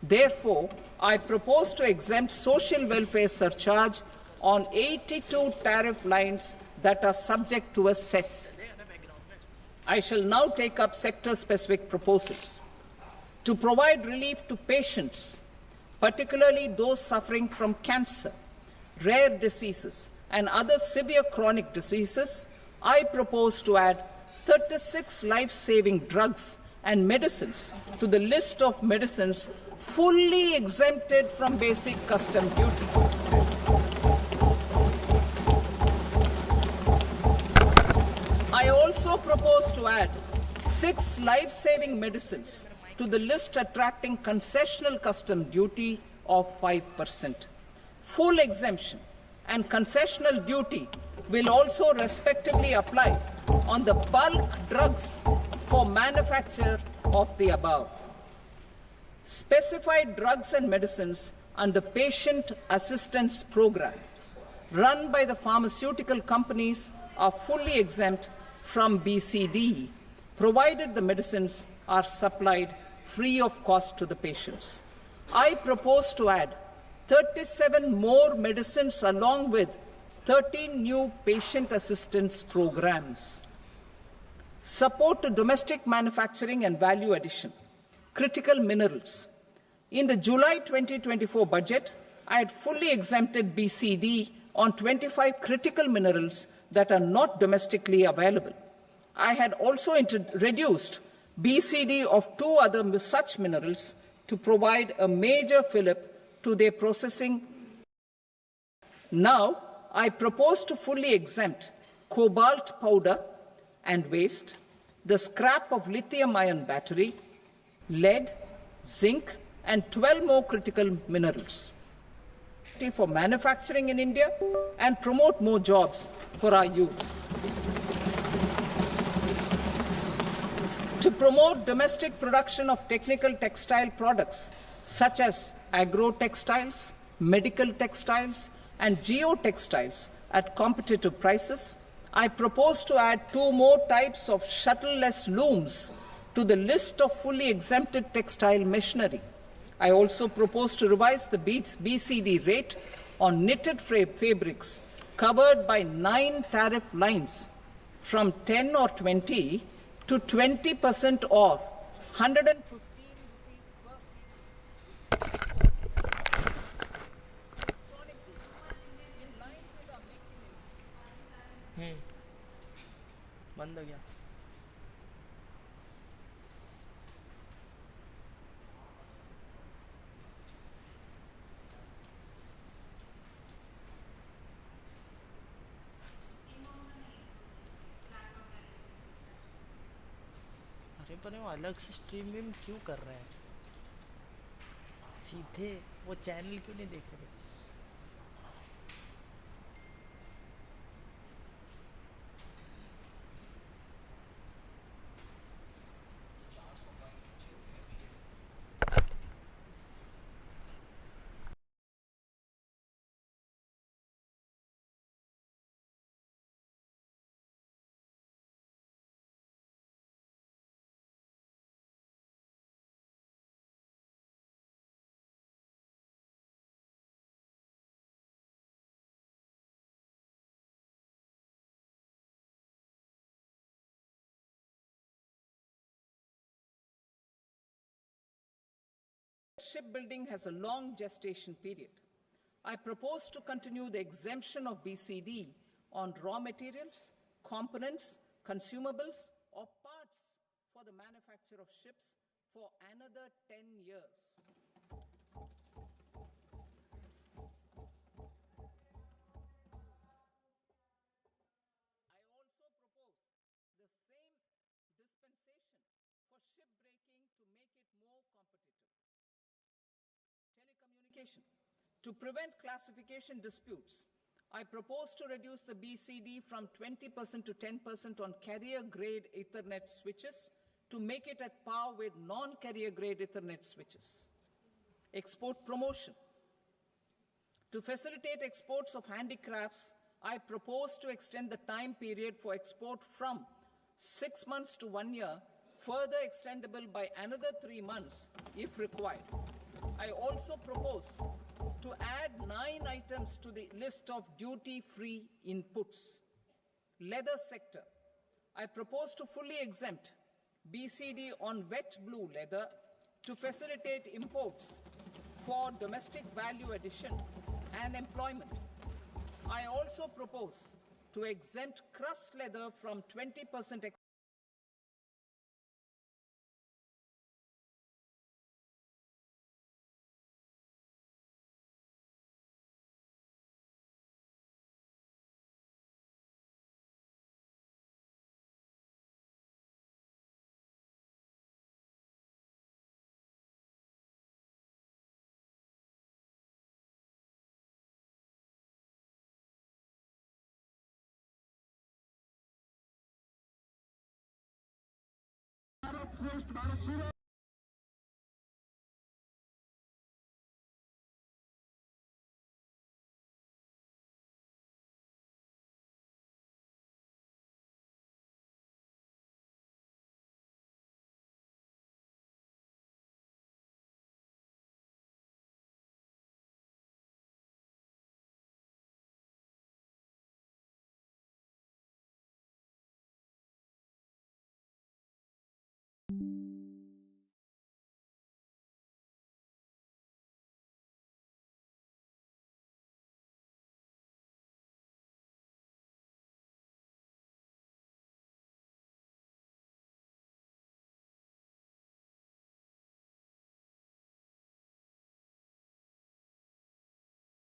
Therefore, I propose to exempt social welfare surcharge on 82 tariff lines that are subject to a cess. I shall now take up sector-specific proposals. To provide relief to patients, particularly those suffering from cancer, rare diseases, and other severe chronic diseases, I propose to add 36 life-saving drugs and medicines to the list of medicines fully exempted from basic custom duty. I also propose to add 6 life-saving medicines to the list attracting concessional custom duty of 5%. Full exemption and concessional duty will also respectively apply on the bulk drugs for manufacture of the above. Specified drugs and medicines under patient assistance programs run by the pharmaceutical companies are fully exempt from BCD, provided the medicines are supplied free of cost to the patients. I propose to add 37 more medicines along with 13 new patient assistance programs. Support to domestic manufacturing and value addition. Critical minerals. In the July 2024 budget, I had fully exempted BCD on 25 critical minerals that are not domestically available. I had also reduced BCD of 2 other such minerals to provide a major fillip to their processing. Now, I propose to fully exempt cobalt powder and waste, the scrap of lithium-ion battery, lead, zinc, and 12 more critical minerals for manufacturing in India and promote more jobs for our youth. To promote domestic production of technical textile products such as agro-textiles, medical textiles, and geotextiles at competitive prices, I propose to add 2 more types of shuttle-less looms to the list of fully exempted textile machinery. I also propose to revise the BCD rate on knitted fabrics covered by 9 tariff lines from 10 or 20 to 20% or 115 rupees per बंद हो गया. अरे पर वो अलग से stream में क्यों कर रहे हैं? सीधे वो चैनल क्यों नहीं देख रहे बच्चे? Shipbuilding has a long gestation period. I propose to continue the exemption of BCD on raw materials, components, consumables, or parts for the manufacture of ships for another 10 years. I also propose the same dispensation for shipbreaking to make it more competitive. Telecommunication. To prevent classification disputes, I propose to reduce the BCD from 20% to 10% on carrier-grade Ethernet switches, to make it at par with non-carrier grade Ethernet switches. Export promotion. To facilitate exports of handicrafts, I propose to extend the time period for export from 6 months to 1 year, further extendable by another 3 months if required. I also propose to add 9 items to the list of duty-free inputs. Leather sector. I propose to fully exempt BCD on wet blue leather to facilitate imports for domestic value addition and employment. I also propose to exempt crust leather from 20%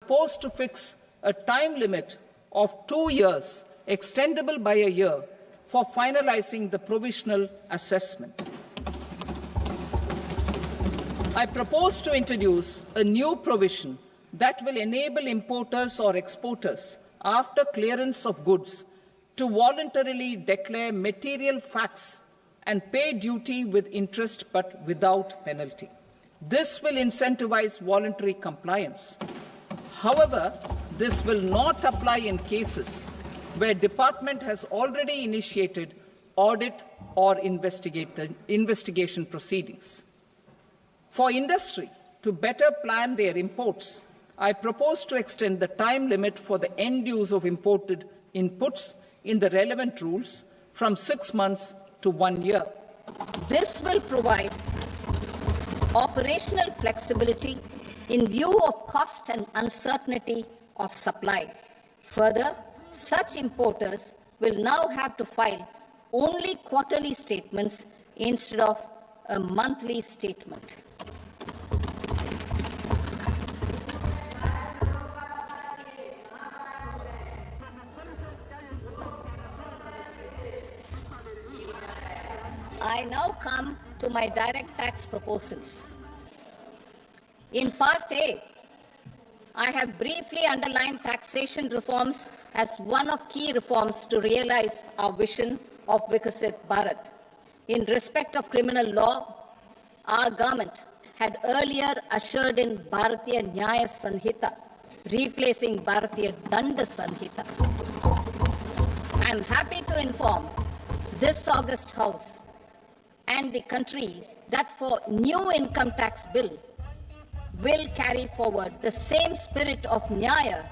proposed to fix a time limit of 2 years, extendable by a year, for finalizing the provisional assessment. I propose to introduce a new provision that will enable importers or exporters, after clearance of goods, to voluntarily declare material facts and pay duty with interest but without penalty. This will incentivize voluntary compliance. However, this will not apply in cases where department has already initiated audit or investigation proceedings. For industry to better plan their imports, I propose to extend the time limit for the end use of imported inputs in the relevant rules from 6 months to 1 year. This will provide operational flexibility in view of cost and uncertainty of supply. Further, such importers will now have to file only quarterly statements instead of a monthly statement. I now come to my direct tax proposals. In Part A, I have briefly underlined taxation reforms as one of key reforms to realize our vision of Vikasit Bharat. In respect of criminal law, our government had earlier ushered in Bharatiya Nyaya Sanhita, replacing Bharatiya Danda Sanhita. I am happy to inform this august House and the country that for new income tax bill will carry forward the same spirit of Nyaya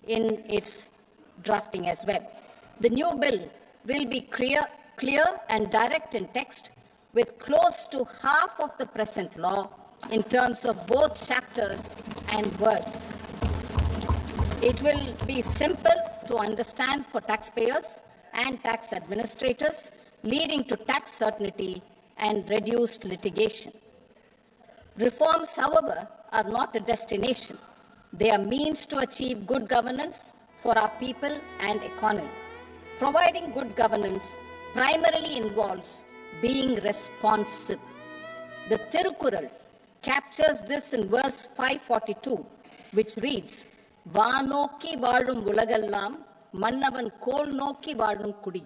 in its drafting as well. The new bill will be clear and direct in text, with close to half of the present law in terms of both chapters and words. It will be simple to understand for taxpayers and tax administrators, leading to tax certainty and reduced litigation. Reforms, however, are not a destination. They are means to achieve good governance for our people and economy. Providing good governance primarily involves being responsive. The Tirukural captures this in verse 542, which reads, "Vaanokki vaalum ulagallam, mannavan kol nokki vaalum kudi,"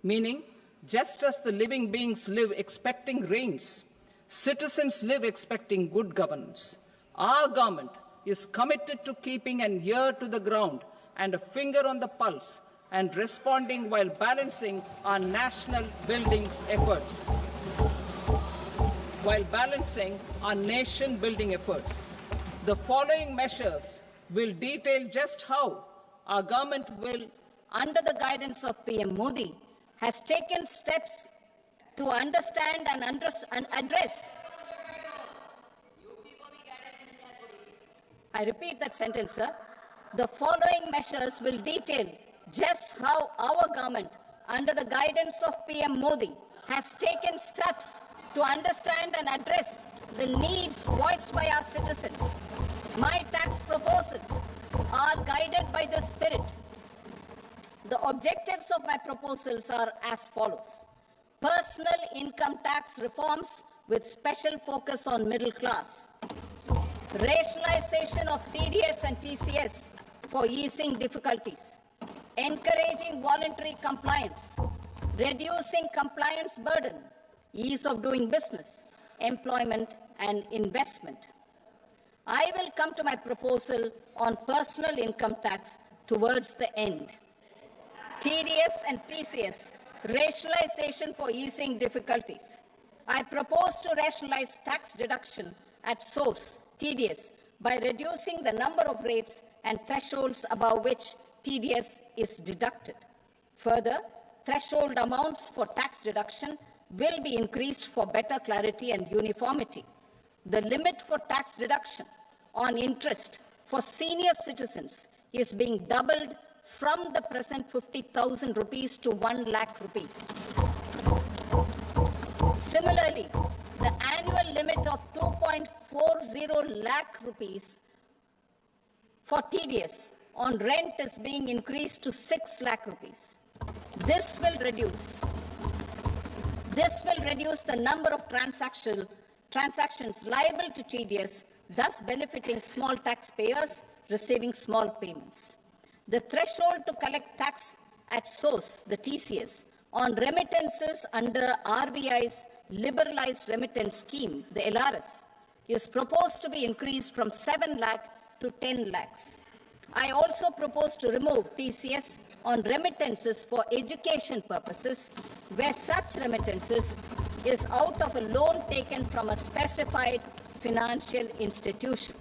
meaning Just as the living beings live expecting rains, citizens live expecting good governance. Our government is committed to keeping an ear to the ground and a finger on the pulse and responding while balancing our national building efforts. The following measures will detail just how our government will, under the guidance of PM Modi, has taken steps to understand and address. I repeat that sentence, sir. The following measures will detail just how our government, under the guidance of PM Modi, has taken steps to understand and address the needs voiced by our citizens. My tax proposals are guided by this spirit. The objectives of my proposals are as follows. Personal income tax reforms with special focus on middle class. Rationalization of TDS and TCS for easing difficulties. Encouraging voluntary compliance. Reducing compliance burden. Ease of doing business. Employment and investment. I will come to my proposal on personal income tax towards the end. TDS and TCS, rationalization for easing difficulties. I propose to rationalize tax deduction at source, TDS, by reducing the number of rates and thresholds above which TDS is deducted. Further, threshold amounts for tax deduction will be increased for better clarity and uniformity. The limit for tax deduction on interest for senior citizens is being doubled from the present 50,000 rupees to 1 lakh rupees. Similarly, the annual limit of 2.40 lakh rupees for TDS on rent is being increased to 6 lakh rupees. This will reduce the number of transactions liable to TDS, thus benefiting small taxpayers receiving small payments. The threshold to collect tax at source, the TCS, on remittances under RBI's liberalized remittance scheme, the LRS, is proposed to be increased from 7 lakh to 10 lakhs. I also propose to remove TCS on remittances for education purposes, where such remittances is out of a loan taken from a specified financial institution.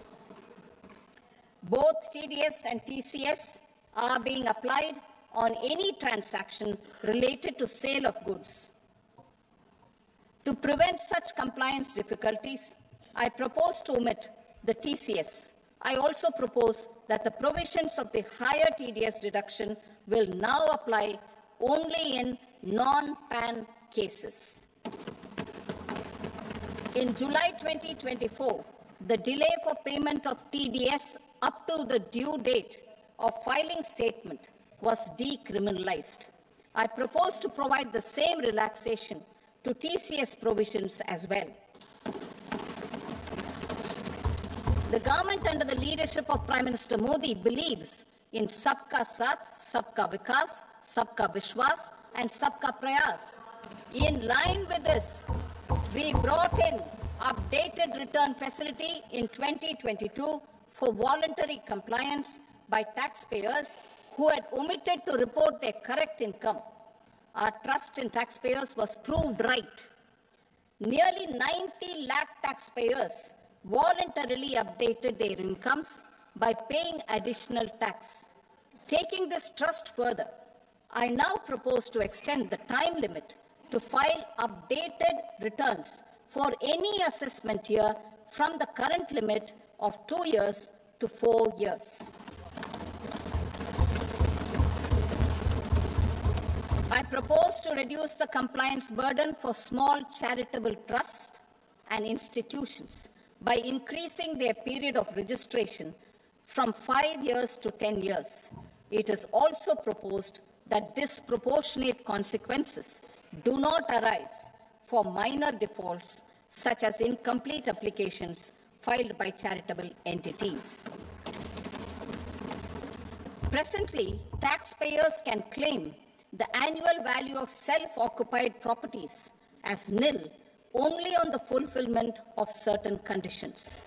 Both TDS and TCS are being applied on any transaction related to sale of goods. To prevent such compliance difficulties, I propose to omit the TCS. I also propose that the provisions of the higher TDS deduction will now apply only in non-PAN cases. In July 2024, the delay for payment of TDS up to the due date of filing statement was decriminalized. I propose to provide the same relaxation to TCS provisions as well. The government under the leadership of Prime Minister Modi believes in Sabka Saath, Sabka Vikas, Sabka Vishwas, and Sabka Prayas. In line with this, we brought in updated return facility in 2022 for voluntary compliance by taxpayers who had omitted to report their correct income. Our trust in taxpayers was proved right. Nearly 90 lakh taxpayers voluntarily updated their incomes by paying additional tax. Taking this trust further, I now propose to extend the time limit to file updated returns for any assessment year from the current limit of 2 years to 4 years. I propose to reduce the compliance burden for small charitable trusts and institutions by increasing their period of registration from 5 years to 10 years. It is also proposed that disproportionate consequences do not arise for minor defaults such as incomplete applications filed by charitable entities. Presently, taxpayers can claim the annual value of self-occupied properties as nil only on the fulfillment of certain conditions.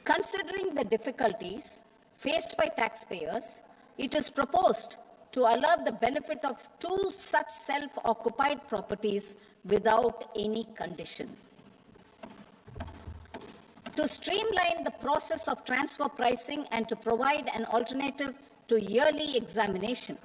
Considering the difficulties faced by taxpayers, it is proposed to allow the benefit of 2 such self-occupied properties without any condition. To streamline the process of transfer pricing and to provide an alternative to yearly examination,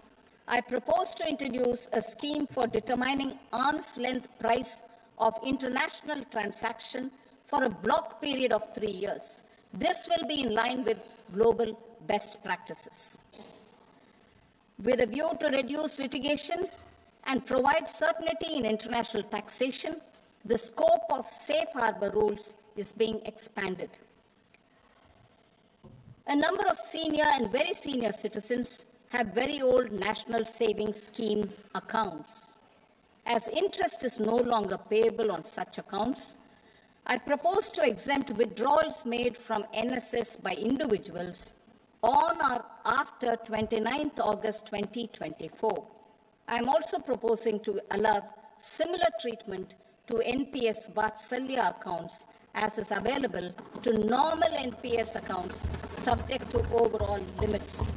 I propose to introduce a scheme for determining arm's length price of international transaction for a block period of 3 years. This will be in line with global best practices. With a view to reduce litigation and provide certainty in international taxation, the scope of safe harbor rules is being expanded. A number of senior and very senior citizens have very old national savings schemes accounts. As interest is no longer payable on such accounts, I propose to exempt withdrawals made from NSS by individuals on or after 29th August 2024. I am also proposing to allow similar treatment to NPS Vatsalya accounts as is available to normal NPS accounts subject to overall limits.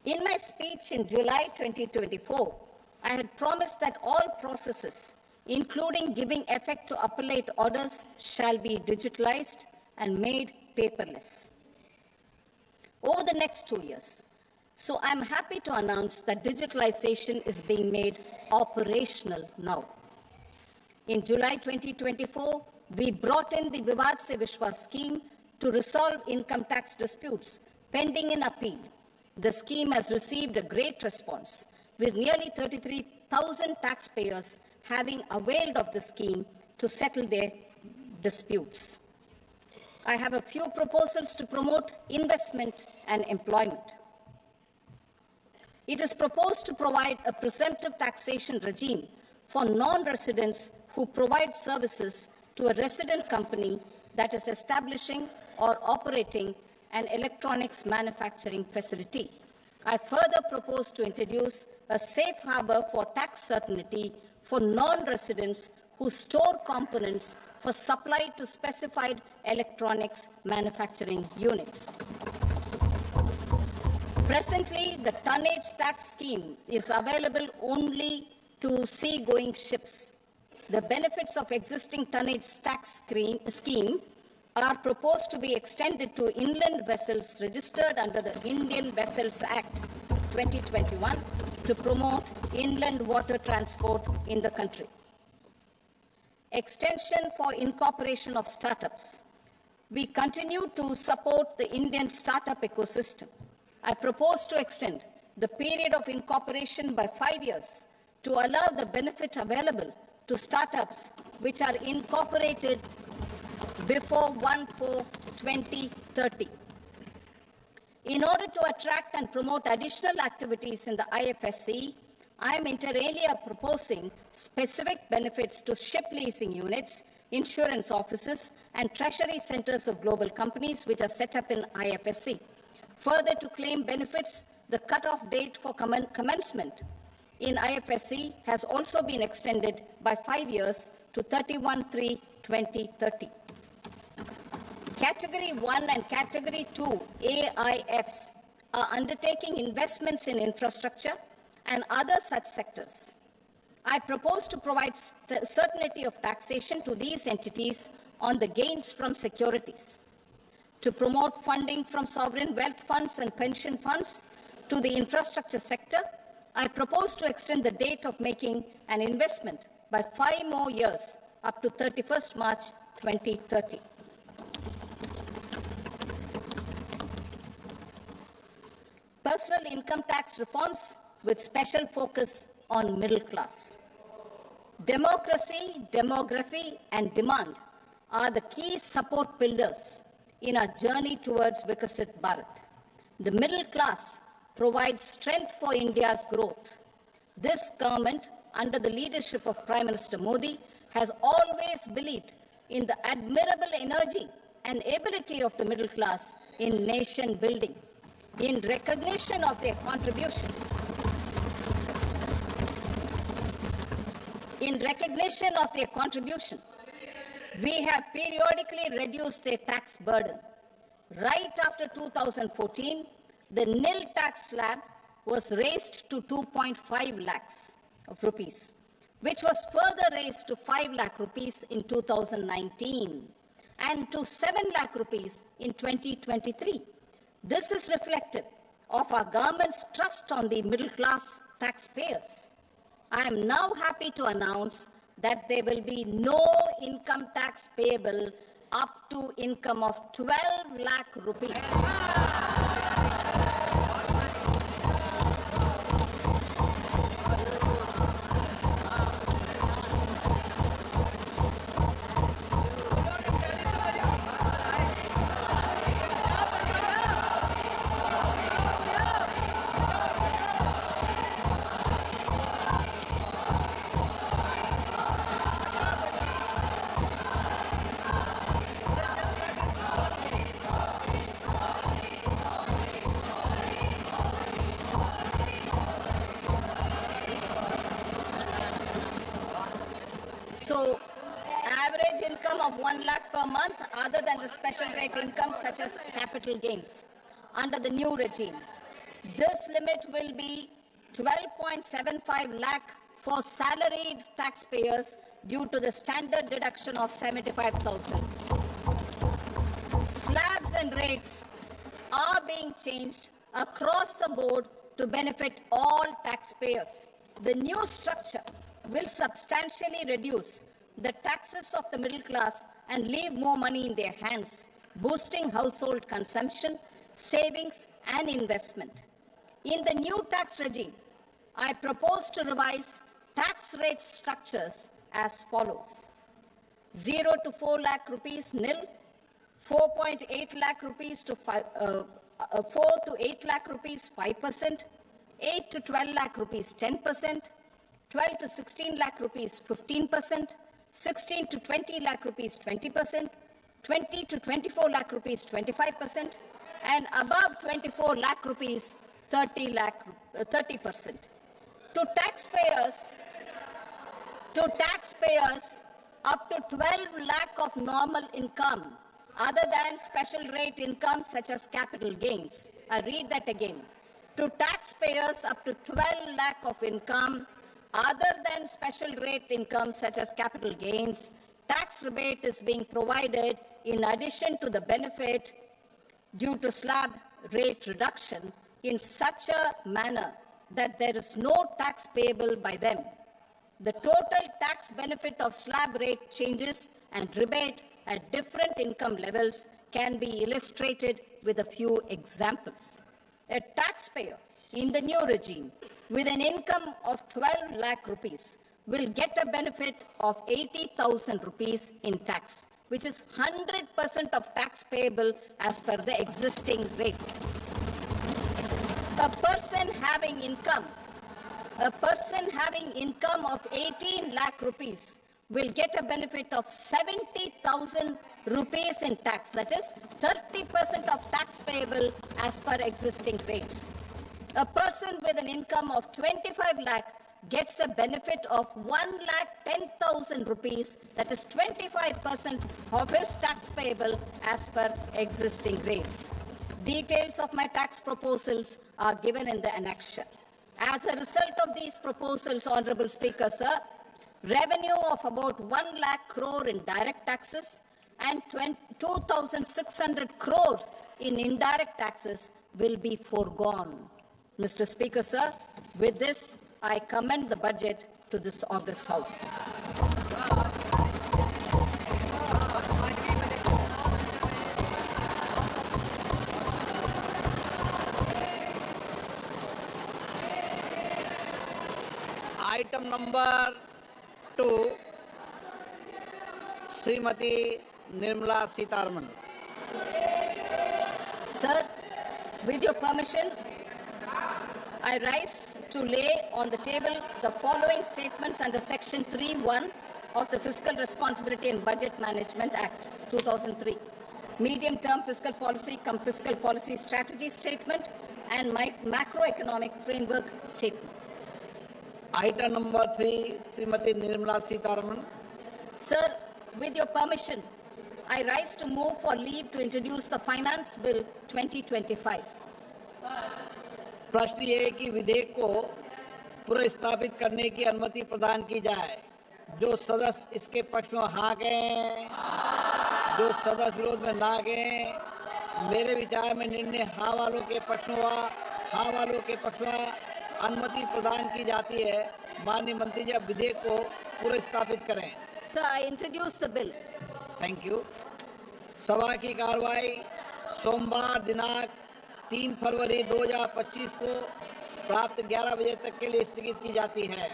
In my speech in July 2024, I had promised that all processes, including giving effect to appellate orders, shall be digitalized and made paperless over the next 2 years. So I'm happy to announce that digitalization is being made operational now. In July 2024, we brought in the Vivad Se Vishwas scheme to resolve income tax disputes pending in appeal. The scheme has received a great response, with nearly 33,000 taxpayers having availed of the scheme to settle their disputes. I have a few proposals to promote investment and employment. It is proposed to provide a presumptive taxation regime for non-residents who provide services to a resident company that is establishing or operating an electronics manufacturing facility. I further propose to introduce a safe harbor for tax certainty for non-residents who store components for supply to specified electronics manufacturing units. Presently, the tonnage tax scheme is available only to sea-going ships. The benefits of existing tonnage tax scheme are proposed to be extended to inland vessels registered under the Indian Vessels Act 2021 to promote inland water transport in the country. Extension for incorporation of startups. We continue to support the Indian startup ecosystem. I propose to extend the period of incorporation by 5 years to allow the benefit available to startups which are incorporated before 1/4/2030. In order to attract and promote additional activities in the IFSC, I am inter alia proposing specific benefits to ship leasing units, insurance offices, and treasury centers of global companies which are set up in IFSC. Further, to claim benefits, the cutoff date for commencement in IFSC has also been extended by 5 years to 31/3/2030. Category 1 and Category 2 AIFs are undertaking investments in infrastructure and other such sectors. I propose to provide certainty of taxation to these entities on the gains from securities. To promote funding from sovereign wealth funds and pension funds to the infrastructure sector, I propose to extend the date of making an investment by 5 more years up to 31st March 2030. Personal income tax reforms with special focus on middle class. Democracy, demography, and demand are the key support pillars in our journey towards Vikasit Bharat. The middle class provides strength for India's growth. This government, under the leadership of Prime Minister Modi, has always believed in the admirable energy and ability of the middle class in nation building. In recognition of their contribution, In recognition of their contribution, we have periodically reduced their tax burden. Right after 2014, the nil tax slab was raised to 2.5 lakhs of rupees, which was further raised to 5 lakh rupees in 2019 and to 7 lakh rupees in 2023. This is reflective of our government's trust on the middle class taxpayers. I am now happy to announce that there will be no income tax payable up to income of 12 lakh rupees. So, average income of 1 lakh per month other than the special rate income such as capital gains under the new regime. This limit will be 12.75 lakh for salaried taxpayers due to the standard deduction of 75,000. Slabs and rates are being changed across the board to benefit all taxpayers. The new structure will substantially reduce the taxes of the middle class and leave more money in their hands, boosting household consumption, savings, and investment. In the new tax regime, I propose to revise tax rate structures as follows: 0 to 4 lakh rupees nil, 4.8 lakh rupees to 4 to 8 lakh rupees 5%, 8 to 12 lakh rupees 10%, 12 to 16 lakh rupees 15%, 16 to 20 lakh rupees 20%, 20 to 24 lakh rupees 25%, and above 24 lakh rupees 30%. To taxpayers up to 12 lakh of normal income other than special rate income such as capital gains. I read that again. To taxpayers up to 12 lakh of income other than special rate income such as capital gains, tax rebate is being provided in addition to the benefit due to slab rate reduction in such a manner that there is no tax payable by them. The total tax benefit of slab rate changes and rebate at different income levels can be illustrated with a few examples. A taxpayer in the new regime with an income of 12 lakh rupees will get a benefit of 80,000 rupees in tax, which is 100% of tax payable as per the existing rates. A person having income of 18 lakh rupees will get a benefit of 70,000 rupees in tax, that is 30% of tax payable as per existing rates. A person with an income of 25 lakh gets a benefit of 1,10,000 rupees, that is 25% of his tax payable as per existing rates. Details of my tax proposals are given in the annexure. As a result of these proposals, Honorable Speaker, sir, revenue of about 1 lakh crore in direct taxes and 2,600 crores in indirect taxes will be foregone. Mr. Speaker, sir, with this, I commend the budget to this august House. Item number 2, Srimati Nirmala Sitharaman. Sir, with your permission, I rise to lay on the table the following statements under Section 3(1) of the Fiscal Responsibility and Budget Management Act 2003, medium-term fiscal policy cum fiscal policy strategy statement and my macroeconomic framework statement. Item number 3, Srimati Nirmala Sitharaman. Sir, with your permission, I rise to move for leave to introduce the Finance Bill 2025. प्रश्न ये है कि विधेयक को पुनर्स्थापित करने की अनुमति प्रदान की जाए। जो सदस्य इसके पक्ष में हाँ कहें, जो सदस्य विरोध में ना कहें। मेरे विचार में निर्णय हाँ वालों के पक्ष में हुआ। हाँ वालों के पक्ष में अनुमति प्रदान की जाती है। माननीय मंत्री जी अब विधेयक को पुनर्स्थापित करें। Sir, I introduce the bill. Thank you. सभा की कार्रवाई सोमवार दिनांक 3 फरवरी 2025 को प्राप्त 11 बजे तक के लिए स्थगित की जाती है।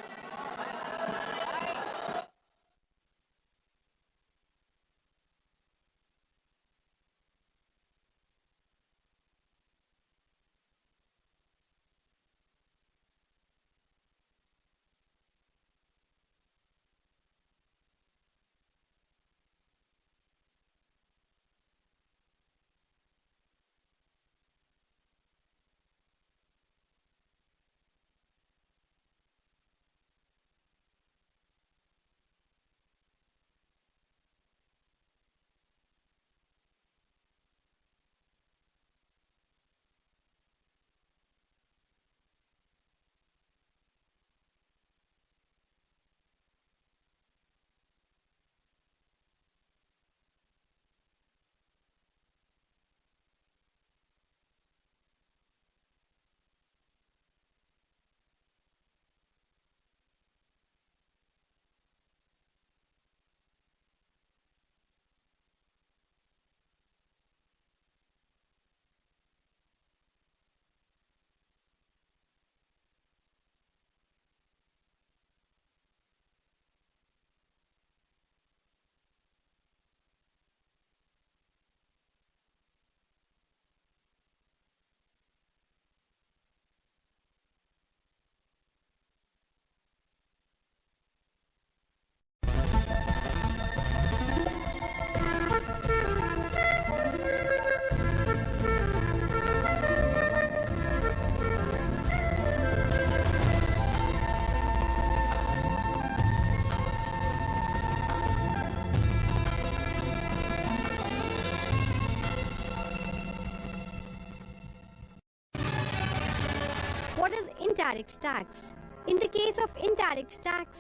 What is indirect tax? In the case of indirect tax,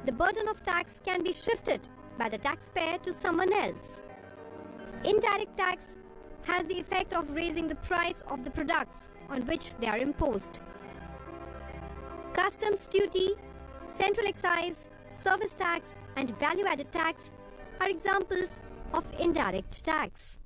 the burden of tax can be shifted by the taxpayer to someone else. Indirect tax has the effect of raising the price of the products on which they are imposed. Customs duty, central excise, service tax, and value-added tax are examples of indirect tax.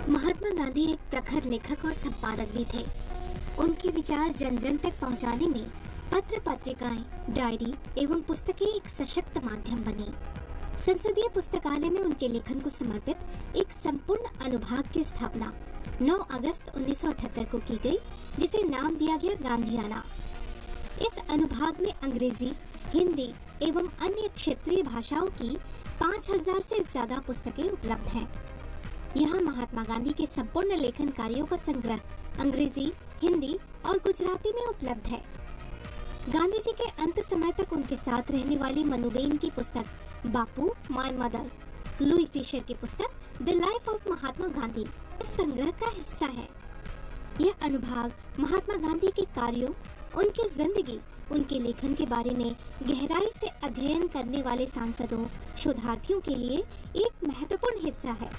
Mahatma Gandhi एक प्रखर लेखक और संपादक भी थे। उनके विचार जन जन तक पहुंचाने में पत्र पत्रिकाएं, डायरी एवं पुस्तकें एक सशक्त माध्यम बनी। संसदीय पुस्तकालय में उनके लेखन को समर्पित एक संपूर्ण अनुभाग की स्थापना 9 अगस्त 1978 को की गई, जिसे नाम दिया गया गांधीयाना। इस अनुभाग में अंग्रेजी, हिंदी एवं अन्य क्षेत्रीय भाषाओं की 5000 से ज्यादा पुस्तकें उपलब्ध हैं। यहाँ महात्मा गांधी के संपूर्ण लेखन कार्यों का संग्रह अंग्रेजी, हिंदी और गुजराती में उपलब्ध है। गांधी जी के अंत समय तक उनके साथ रहने वाली मनुबेन की पुस्तक बापू माय मदर, लुई फिशर की पुस्तक the life of Mahatma Gandhi इस संग्रह का हिस्सा है। यह अनुभाग महात्मा गांधी के कार्यों, उनकी जिंदगी, उनके लेखन के बारे में गहराई से अध्ययन करने वाले सांसदों, शोधार्थियों के लिए एक महत्वपूर्ण हिस्सा है।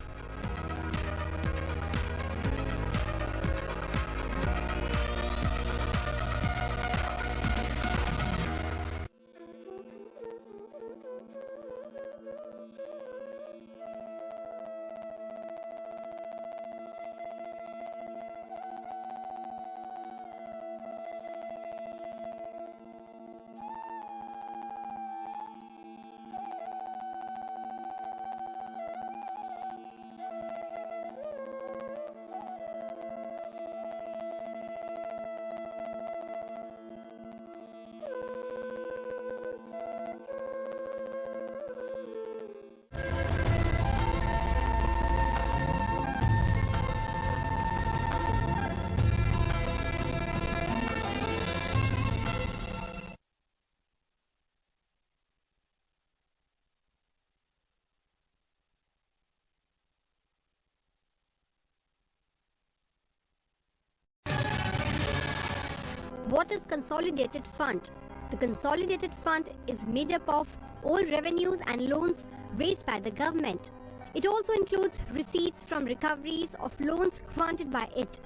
What is Consolidated Fund? The Consolidated Fund is made up of all revenues and loans raised by the government. It also includes receipts from recoveries of loans granted by it.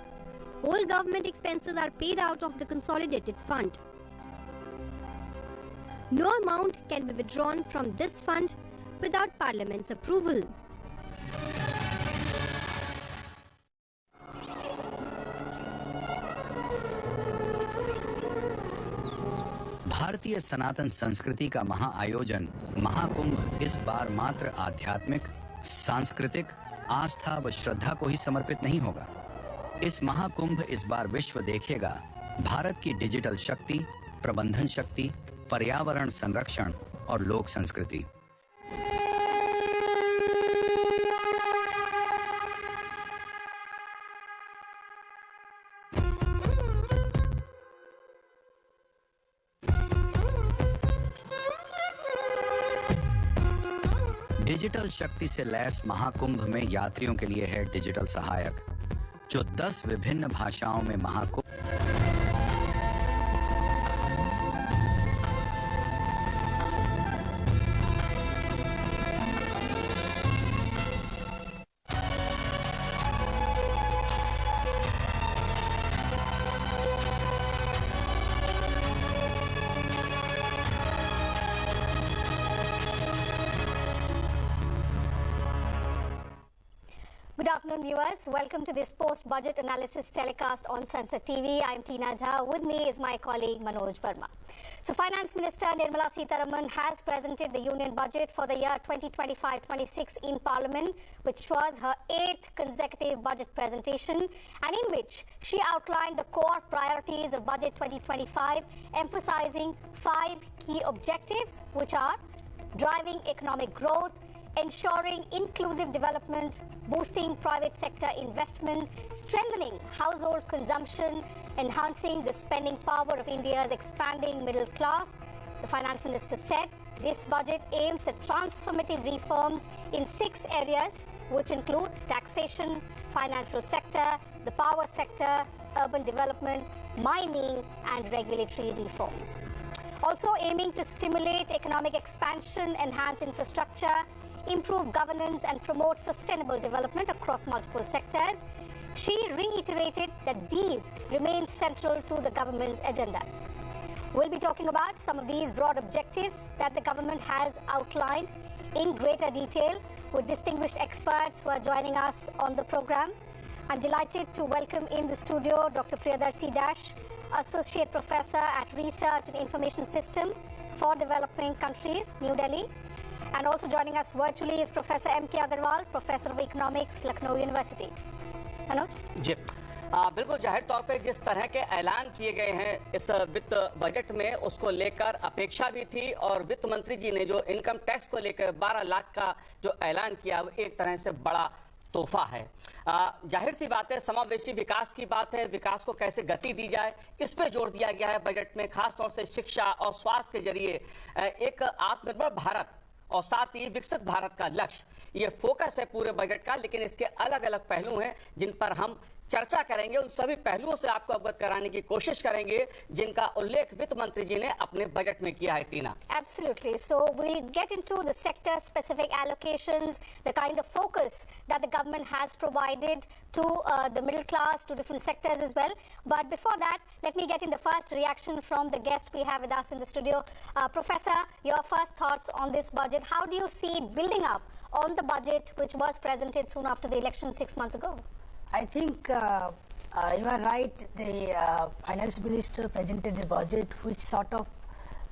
All government expenses are paid out of the Consolidated Fund. No amount can be withdrawn from this fund without Parliament's approval. भारतीय सनातन संस्कृति का महाआयोजन महाकुंभ इस बार मात्र आध्यात्मिक, सांस्कृतिक, आस्था व श्रद्धा को ही समर्पित नहीं होगा। इस महाकुंभ इस बार विश्व देखेगा भारत की डिजिटल शक्ति, प्रबंधन शक्ति, पर्यावरण संरक्षण और लोक संस्कृति। डिजिटल शक्ति से लैस महाकुंभ में यात्रियों के लिए है डिजिटल सहायक, जो 10 विभिन्न भाषाओं में Mahakumbh Good afternoon, viewers. Welcome to this post-budget analysis telecast on Sansad TV. I am Tina Jha. With me is my colleague Manoj Verma. So, Finance Minister Nirmala Sitharaman has presented the Union Budget for the year 2025-26 in Parliament, which was her 8th consecutive budget presentation, and in which she outlined the core priorities of Budget 2025, emphasizing 5 key objectives, which are driving economic growth, ensuring inclusive development, boosting private sector investment, strengthening household consumption, enhancing the spending power of India's expanding middle class. The Finance Minister said this budget aims at transformative reforms in 6 areas, which include taxation, financial sector, the power sector, urban development, mining and regulatory reforms. Also aiming to stimulate economic expansion, enhance infrastructure, improve governance and promote sustainable development across multiple sectors. She reiterated that these remain central to the government's agenda. We'll be talking about some of these broad objectives that the government has outlined in greater detail with distinguished experts who are joining us on the program. I'm delighted to welcome in the studio Dr. Priyadarshi Dash, Associate Professor at Research and Information System for Developing Countries, New Delhi. And also joining us virtually is Professor M.K. Agarwal, Professor of Economics, Lucknow University. Hello. जी बिल्कुल जाहिर तौर पे जिस तरह के ऐलान किए गए हैं इस वित्त बजट में उसको लेकर अपेक्षा भी थी और वित्त मंत्री जी ने जो इनकम टैक्स को लेकर 12 लाख का जो ऐलान किया वो एक तरह से बड़ा तोहफा है। जाहिर सी बात है, समावेशी विकास की बात है, विकास को कैसे गति दी जाए इस पे जोर दिया गया है बजट में, खासतौर से शिक्षा और स्वास्थ्य के जरिए एक आत्मनिर्भर भारत और साथ ही विकसित भारत का लक्ष्य ये फोकस है पूरे बजट का। लेकिन इसके अलग अलग पहलू हैं जिन पर हम चर्चा करेंगे, उन सभी पहलुओं से आपको अवगत कराने की कोशिश करेंगे जिनका उल्लेख वित्त मंत्री जी ने अपने बजट में किया है। टीना, Absolutely. So we'll get into the sector specific allocations, the kind of focus that the government has provided to the middle class, to different sectors as well. But before that, let me get in the first reaction from the guest we have with us in the studio. Professor, your first thoughts on this budget. How do you see it building up on the budget which was presented soon after the election 6 months ago? I think you are right. The finance minister presented the budget which sort of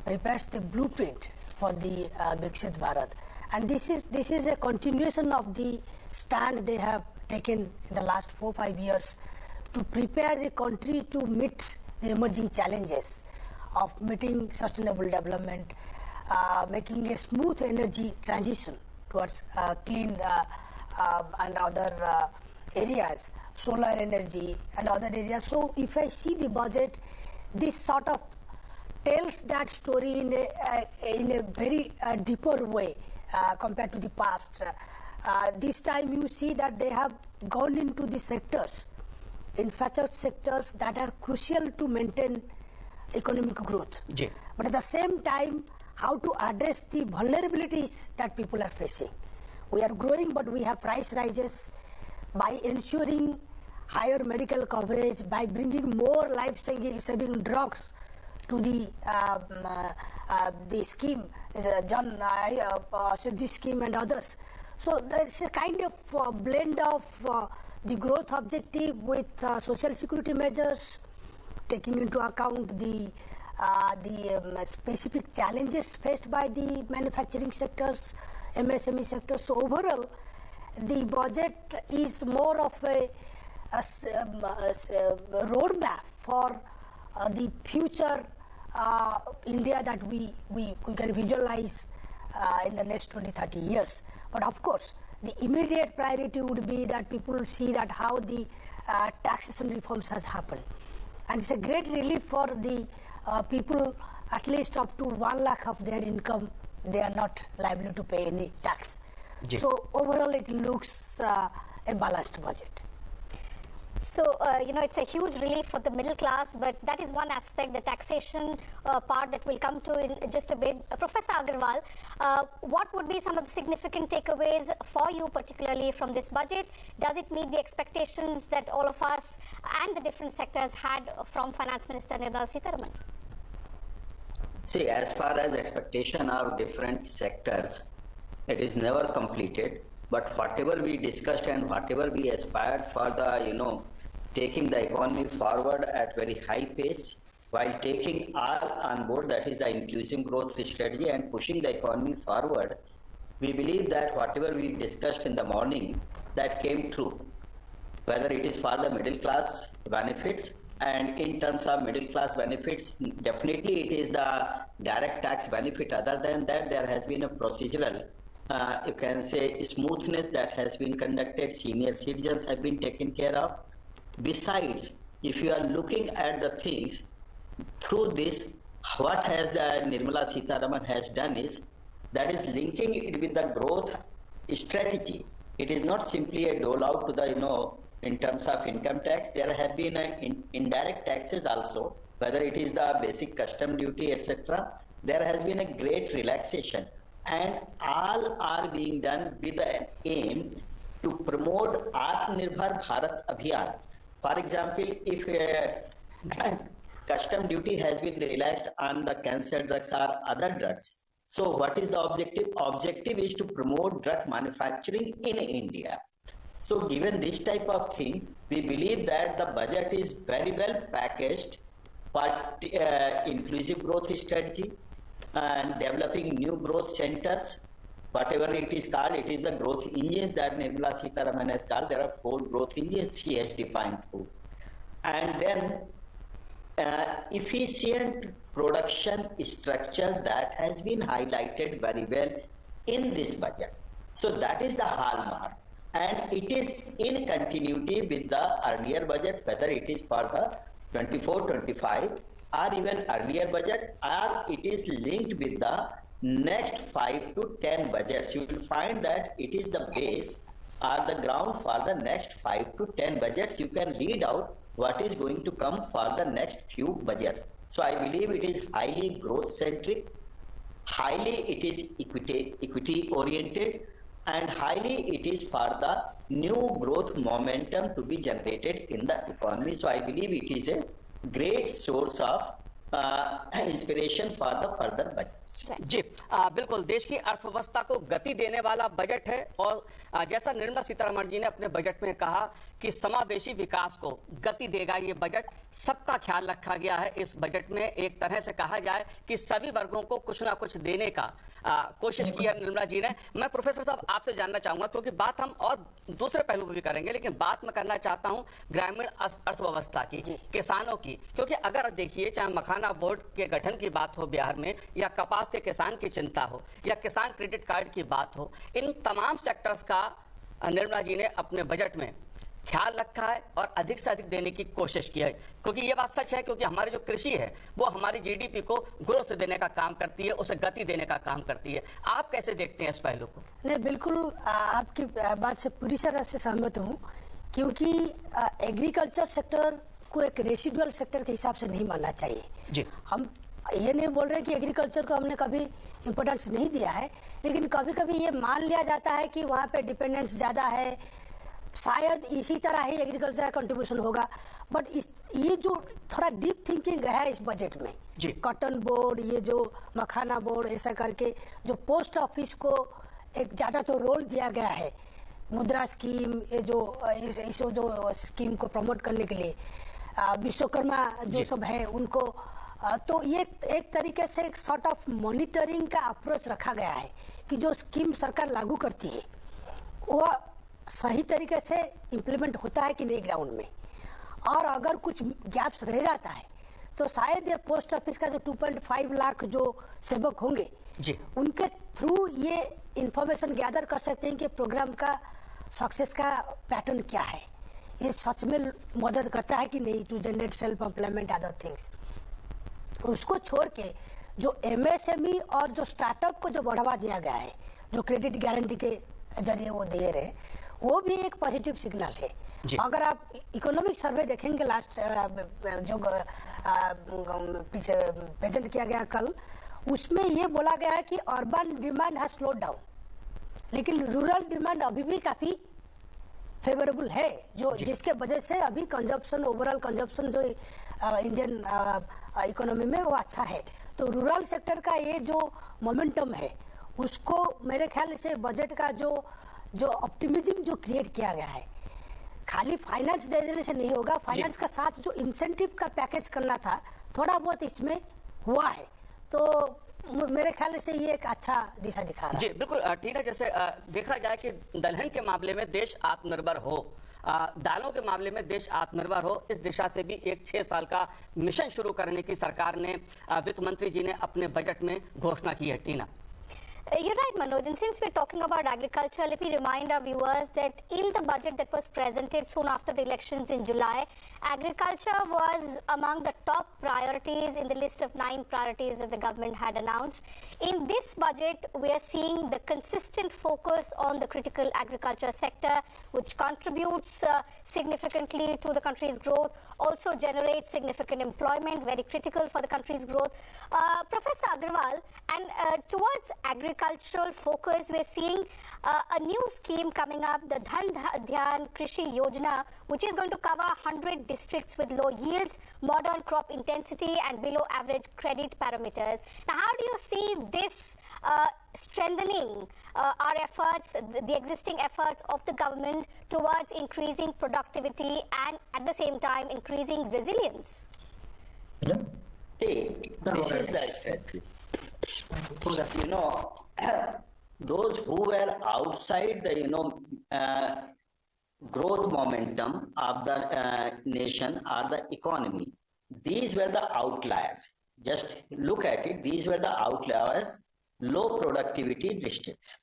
prepares the blueprint for the Viksit Bharat, and this is a continuation of the stand they have taken in the last 4-5 years to prepare the country to meet the emerging challenges of meeting sustainable development, making a smooth energy transition towards clean and other areas, solar energy and other areas. So if I see the budget, this sort of tells that story in a very deeper way compared to the past. This time you see that they have gone into the sectors, infrastructure sectors that are crucial to maintain economic growth. जी. But at the same time, how to address the vulnerabilities that people are facing. We are growing, but we have price rises. By ensuring higher medical coverage, by bringing more life-saving drugs to the scheme, John Siddhi scheme and others. So there's a kind of blend of the growth objective with social security measures, taking into account the specific challenges faced by the manufacturing sectors, MSME sectors. So overall, the budget is more of a roadmap for the future India that we can visualize in the next 20-30 years. But of course, the immediate priority would be that people see that how the taxation reforms has happened. And it's a great relief for the people, at least up to 1 lakh of their income, they are not liable to pay any tax. Yeah. So overall, it looks a balanced budget. So, it's a huge relief for the middle class, but that is one aspect, the taxation part that we'll come to in just a bit. Professor Agarwal, what would be some of the significant takeaways for you, particularly from this budget? Does it meet the expectations that all of us and the different sectors had from Finance Minister Nirmala Sitharaman? See, as far as expectation of different sectors, it is never completed. But whatever we discussed and whatever we aspired for the, taking the economy forward at very high pace, while taking all on board, that is the inclusive growth strategy, and pushing the economy forward, we believe that whatever we discussed in the morning, that came true. Whether it is for the middle class benefits, and in terms of middle class benefits, definitely it is the direct tax benefit. Other than that, there has been a procedural you can say smoothness that has been conducted, senior citizens have been taken care of. Besides, if you are looking at the things through this, what has Nirmala Sitharaman has done is that is linking it with the growth strategy. It is not simply a dole out to the in terms of income tax. There have been indirect taxes also, whether it is the basic custom duty, etc. There has been a great relaxation. And all are being done with the aim to promote Atmanirbhar Bharat Abhiyan. For example, if custom duty has been relaxed on the cancer drugs or other drugs, so what is the objective? Objective is to promote drug manufacturing in India. So given this type of thing, we believe that the budget is very well packaged for inclusive growth strategy, and developing new growth centers, whatever it is called, it is the growth engines that Nirmala Sitharaman has called. There are 4 growth engines she has defined through. And then efficient production structure that has been highlighted very well in this budget. So that is the hallmark. And it is in continuity with the earlier budget, whether it is for the 24-25 or even earlier budget, or it is linked with the next 5 to 10 budgets. You will find that it is the base or the ground for the next 5 to 10 budgets. You can read out what is going to come for the next few budgets. So I believe it is highly growth centric, highly it is equity oriented, and highly it is for the new growth momentum to be generated in the economy. So I believe it is a great source of inspiration for the further budget. जी बिल्कुल, देश की अर्थव्यवस्था को गति देने वाला budget है और जैसा निर्मला सीतारमण जी ने अपने बजट में कहा कि समावेशी विकास को गति देगा ये बजट, सबका ख्याल रखा गया है इस बजट में। एक तरह से कहा जाए कि सभी वर्गों को कुछ ना कुछ देने का कोशिश की है निर्मला जी ने। मैं प्रोफेसर साहब आपसे जानना चाहूंगा, क्योंकि बात हम और दूसरे पहलू पर भी करेंगे, लेकिन बात मैं करना चाहता हूं ग्रामीण अर्थव्यवस्था की, किसानों की, क्योंकि अगर देखिए चाहे मखाना बोर्ड के गठन की बात हो बिहार में, या कपास के किसान की चिंता हो, या किसान क्रेडिट कार्ड की बात हो, इन तमाम सेक्टर्स का निर्मला जी ने अपने बजट में ख्याल रखा है और अधिक से अधिक देने की कोशिश की है। क्योंकि ये बात सच है, क्योंकि हमारी जो कृषि है वो हमारी जीडीपी को ग्रोथ देने का काम करती है, उसे गति देने का काम करती है। आप कैसे देखते हैं इस पहलू को? नहीं, बिल्कुल आपकी बात से पूरी तरह से सहमत हूँ, क्योंकि एग्रीकल्चर सेक्टर इसको एक रेसिडुअल सेक्टर के हिसाब से नहीं मानना चाहिए जी। हम ये नहीं बोल रहे कि एग्रीकल्चर को हमने कभी इम्पोर्टेंस नहीं दिया है, लेकिन कभी कभी ये मान लिया जाता है कि वहाँ पे डिपेंडेंस ज़्यादा है, शायद इसी तरह ही एग्रीकल्चर का कंट्रीब्यूशन होगा। बट ये जो थोड़ा डीप थिंकिंग है इस बजट में, कॉटन बोर्ड, ये जो मखाना बोर्ड, ऐसा करके जो पोस्ट ऑफिस को एक ज़्यादा तो रोल दिया गया है, मुद्रा स्कीम, ये जो स्कीम को प्रमोट करने के लिए विश्वकर्मा जो सब है उनको, तो ये एक तरीके से एक सॉर्ट ऑफ मॉनिटरिंग का अप्रोच रखा गया है कि जो स्कीम सरकार लागू करती है वो सही तरीके से इम्प्लीमेंट होता है कि नहीं ग्राउंड में, और अगर कुछ गैप्स रह जाता है तो शायद ये पोस्ट ऑफिस का जो 2.5 लाख जो सेवक होंगे जी, उनके थ्रू ये इंफॉर्मेशन गैदर कर सकते हैं कि प्रोग्राम का सक्सेस का पैटर्न क्या है, ये सच में मदद करता है कि नहीं to generate self employment other things. उसको छोड़ के जो MSME और जो स्टार्टअप को जो बढ़ावा दिया गया है, जो क्रेडिट गारंटी के जरिए वो दे रहे हैं, वो भी एक पॉजिटिव सिग्नल है। अगर आप इकोनॉमिक सर्वे देखेंगे लास्ट जो पीछे प्रेजेंट किया गया कल, उसमें ये बोला गया है कि urban demand has slowed down, लेकिन रूरल डिमांड अभी भी काफी फेवरेबल है, जो जिसके वजह से अभी कंजप्शन, ओवरऑल कंजप्शन जो इंडियन इकोनॉमी में वो अच्छा है। तो रूरल सेक्टर का ये जो मोमेंटम है उसको मेरे ख्याल से बजट का जो ऑप्टिमिज्म जो क्रिएट किया गया है, खाली फाइनेंस दे देने से नहीं होगा, फाइनेंस का साथ जो इंसेंटिव का पैकेज करना था थोड़ा बहुत इसमें हुआ है, तो मेरे ख्याल से ये एक अच्छा दिशा दिखा रहा है। जी बिल्कुल टीना, जैसे देखा जाए कि दलहन के मामले में देश आत्मनिर्भर हो, दालों के मामले में देश आत्मनिर्भर हो, इस दिशा से भी एक 6 साल का मिशन शुरू करने की सरकार ने, वित्त मंत्री जी ने अपने बजट में घोषणा की है। टीना, You're right, Manoj. And since we're talking about agriculture, let me remind our viewers that in the budget that was presented soon after the elections in July, agriculture was among the top priorities in the list of 9 priorities that the government had announced. In this budget, we are seeing the consistent focus on the critical agriculture sector, which contributes significantly to the country's growth, also generates significant employment, very critical for the country's growth. Professor Agrawal, and towards agricultural focus, we're seeing a new scheme coming up, the Dhan Dhyan Krishi Yojana, which is going to cover 100 districts with low yields, modern crop intensity, and below average credit parameters. Now, how do you see this strengthening our efforts, the existing efforts of the government towards increasing productivity and at the same time increasing resilience? Yeah. Hey, this is the strategy. Those who were outside the growth momentum of the nation or the economy, these were the outliers. Just look at it, these were the outliers, low productivity districts.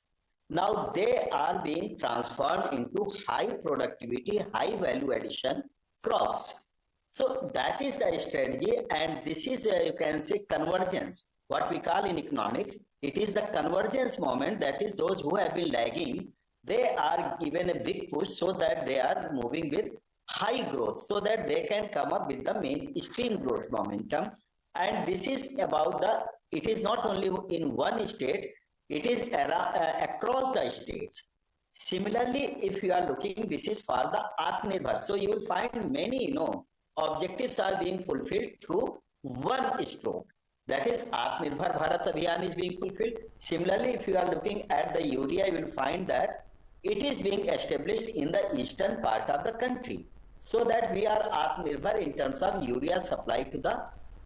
Now they are being transformed into high productivity, high value addition crops. So that is the strategy, and this is you can say convergence. What we call in economics, it is the convergence moment, that is those who have been lagging, they are given a big push so that they are moving with high growth, so that they can come up with the mainstream growth momentum. And this is about it is not only in one state, it is across the states. Similarly, if you are looking, this is for the Atmanirbhar. So you will find many, objectives are being fulfilled through one stroke. That is Atmanirbhar Bharat Abhiyan is being fulfilled. Similarly, if you are looking at the urea, you will find that it is being established in the eastern part of the country, so that we are Atmanirbhar in terms of urea supply to the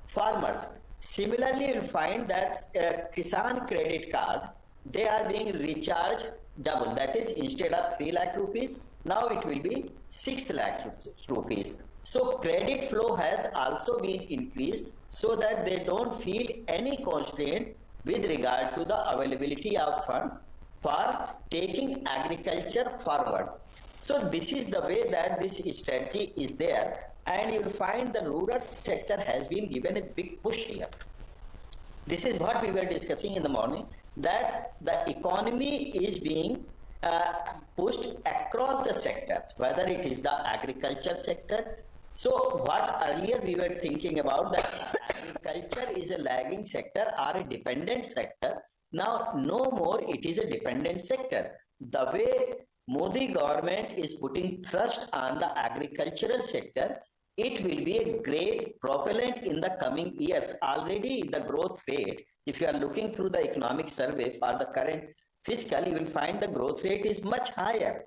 farmers. Similarly, you will find that Kisan credit card, they are being recharged double. That is, instead of 3 lakh rupees, now it will be 6 lakh rupees. So credit flow has also been increased so that they don't feel any constraint with regard to the availability of funds for taking agriculture forward. So this is the way that this strategy is there, and you will find the rural sector has been given a big push here. This is what we were discussing in the morning, that the economy is being pushed across the sectors, whether it is the agriculture sector, So what earlier we were thinking about, that agriculture is a lagging sector or a dependent sector, now no more it is a dependent sector. The way Modi government is putting thrust on the agricultural sector, it will be a great propellant in the coming years. Already the growth rate, if you are looking through the economic survey for the current fiscal, you will find the growth rate is much higher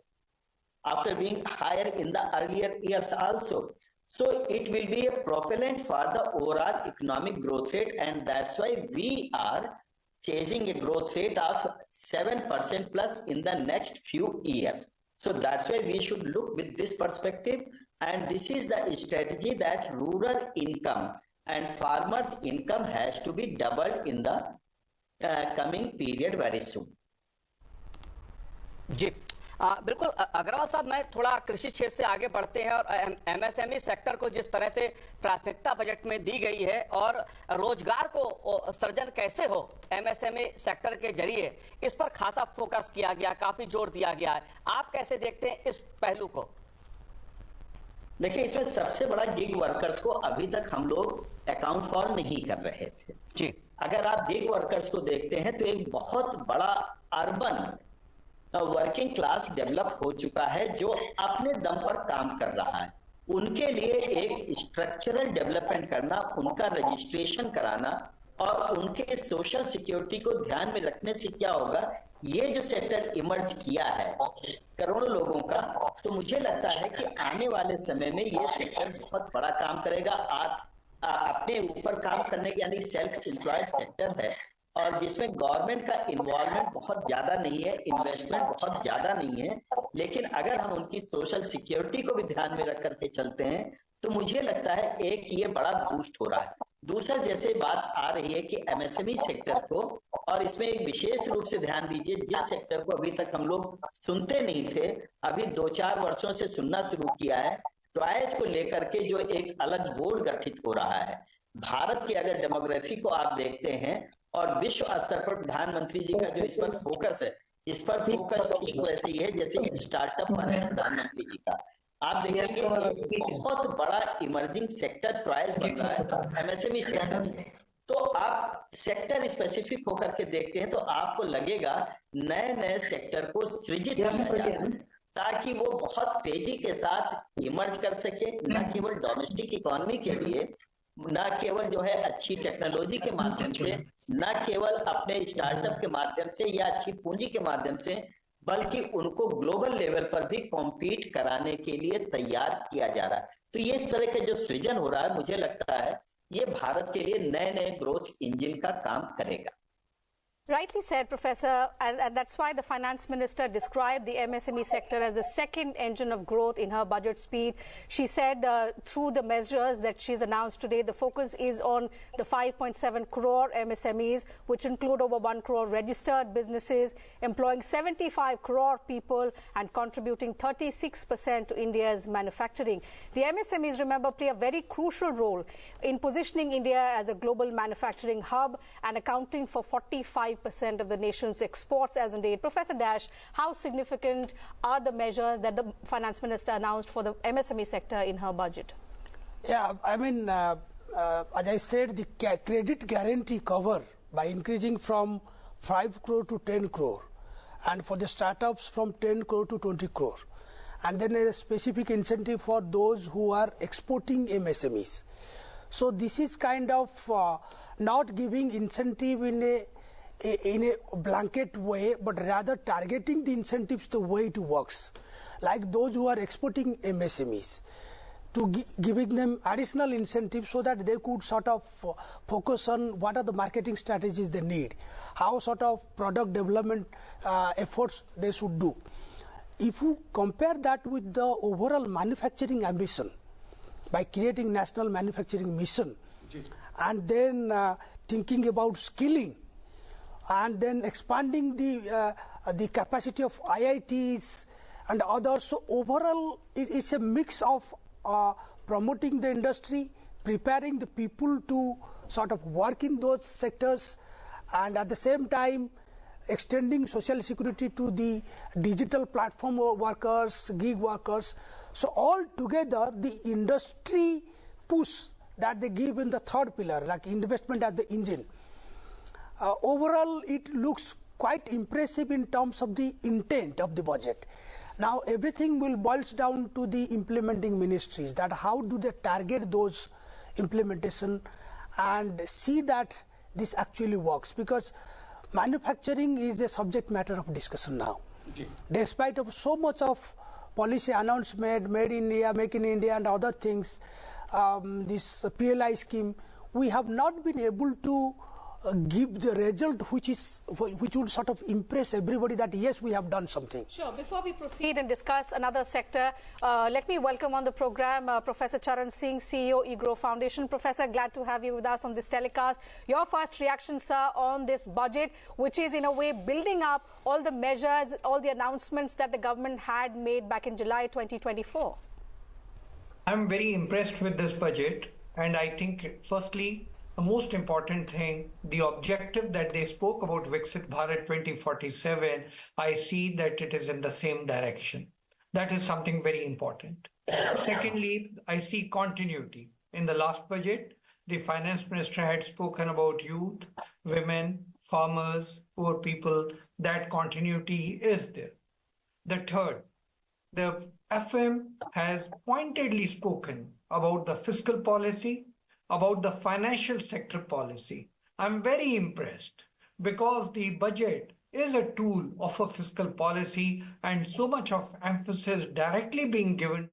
after being higher in the earlier years also. So it will be a propellant for the overall economic growth rate, and that's why we are chasing a growth rate of 7% plus in the next few years. So that's why we should look with this perspective, and this is the strategy that rural income and farmers' income has to be doubled in the coming period very soon. जी बिल्कुल अग्रवाल साहब, मैं थोड़ा कृषि क्षेत्र से आगे बढ़ते हैं और एमएसएमई सेक्टर को जिस तरह से प्राथमिकता बजट में दी गई है और रोजगार को सृजन कैसे हो एमएसएमई सेक्टर के जरिए, इस पर खासा फोकस किया गया, काफी जोर दिया गया है। आप कैसे देखते हैं इस पहलू को? देखिए, इसमें सबसे बड़ा गिग वर्कर्स को अभी तक हम लोग अकाउंट फॉर नहीं कर रहे थे जी। अगर आप गिग वर्कर्स को देखते हैं तो एक बहुत बड़ा अर्बन वर्किंग क्लास डेवलप हो चुका है जो अपने दम पर काम कर रहा है। उनके लिए एक स्ट्रक्चरल डेवलपमेंट करना, उनका रजिस्ट्रेशन कराना और उनके सोशल सिक्योरिटी को ध्यान में रखने से क्या होगा, ये जो सेक्टर इमर्ज किया है करोड़ों लोगों का, तो मुझे लगता है कि आने वाले समय में ये सेक्टर बहुत बड़ा काम करेगा। अपने ऊपर काम करने के, यानी सेल्फ एम्प्लॉयड सेक्टर है और जिसमें गवर्नमेंट का इन्वॉल्वमेंट बहुत ज्यादा नहीं है, इन्वेस्टमेंट बहुत ज्यादा नहीं है, लेकिन अगर हम उनकी सोशल सिक्योरिटी को भी ध्यान में रख करके चलते हैं तो मुझे लगता है एक ये बड़ा बूस्ट हो रहा है। दूसरा, जैसे बात आ रही है कि एमएसएमई सेक्टर को, और इसमें एक विशेष रूप से ध्यान दीजिए, जिस सेक्टर को अभी तक हम लोग सुनते नहीं थे, अभी 2-4 वर्षों से सुनना शुरू किया है, टॉयज को लेकर के जो एक अलग बोर्ड गठित हो रहा है। भारत की अगर डेमोग्राफी को आप देखते हैं और विश्व स्तर पर प्रधानमंत्री जी का जो इस पर फोकस है, इस पर फोकस ठीक वैसे ही है जैसे स्टार्टअप पर है प्रधानमंत्री जी का। आप देखेंगे कि बहुत बड़ा इमर्जिंग सेक्टर टॉयज बन रहा है एमएसएमई सेक्टर। तो आप सेक्टर स्पेसिफिक होकर के देखते हैं तो आपको लगेगा नए नए सेक्टर को सृजित किया जाए ताकि वो बहुत तेजी के साथ इमर्ज कर सके, न केवल डोमेस्टिक इकोनॉमी के लिए, न केवल जो है अच्छी टेक्नोलॉजी के माध्यम से, न केवल अपने स्टार्टअप के माध्यम से या अच्छी पूंजी के माध्यम से, बल्कि उनको ग्लोबल लेवल पर भी कॉम्पीट कराने के लिए तैयार किया जा रहा है। तो ये इस तरह का जो सृजन हो रहा है, मुझे लगता है ये भारत के लिए नए नए ग्रोथ इंजन का काम करेगा। Rightly said, Professor, and that's why the Finance Minister described the MSME sector as the second engine of growth in her budget speech. She said through the measures that she's announced today, the focus is on the 5.7 crore MSMEs, which include over 1 crore registered businesses, employing 75 crore people and contributing 36% to India's manufacturing. The MSMEs, remember, play a very crucial role in positioning India as a global manufacturing hub and accounting for 45% of the nation's exports as on date. Professor Dash, how significant are the measures that the Finance Minister announced for the MSME sector in her budget? Yeah, I mean, as I said, the credit guarantee cover by increasing from 5 crore to 10 crore, and for the startups from 10 crore to 20 crore. And then a specific incentive for those who are exporting MSMEs. So this is kind of not giving incentive in a blanket way, but rather targeting the incentives the way it works. Like those who are exporting MSMEs, to giving them additional incentives so that they could sort of focus on what are the marketing strategies they need, how sort of product development efforts they should do. If you compare that with the overall manufacturing ambition by creating national manufacturing mission, and then thinking about skilling, and then expanding the capacity of IITs and others. So overall, it's a mix of promoting the industry, preparing the people to sort of work in those sectors, and at the same time extending social security to the digital platform workers, gig workers. So all together, the industry push that they give in the third pillar, like investment as the engine, overall it looks quite impressive in terms of the intent of the budget. Now everything will boils down to the implementing ministries, that how do they target those implementation and see that this actually works, because manufacturing is the subject matter of discussion now. Despite of so much of policy announcement, made in India, make in India and other things, this PLI scheme, we have not been able to give the result which would sort of impress everybody that yes, we have done something. Sure. Before we proceed and discuss another sector, let me welcome on the program Professor Charan Singh, CEO, eGrow Foundation. Professor, glad to have you with us on this telecast. Your first reaction, sir, on this budget, which is in a way building up all the measures, all the announcements that the government had made back in July 2024. I'm very impressed with this budget, and I think firstly, the most important thing, the objective that they spoke about, Viksit Bharat 2047, I see that it is in the same direction. That is something very important. Secondly, I see continuity. In the last budget, the finance minister had spoken about youth, women, farmers, poor people. That continuity is there. The third, the FM has pointedly spoken about the fiscal policy, about the financial sector policy. I'm very impressed because the budget is a tool of a fiscal policy and so much of emphasis directly being given.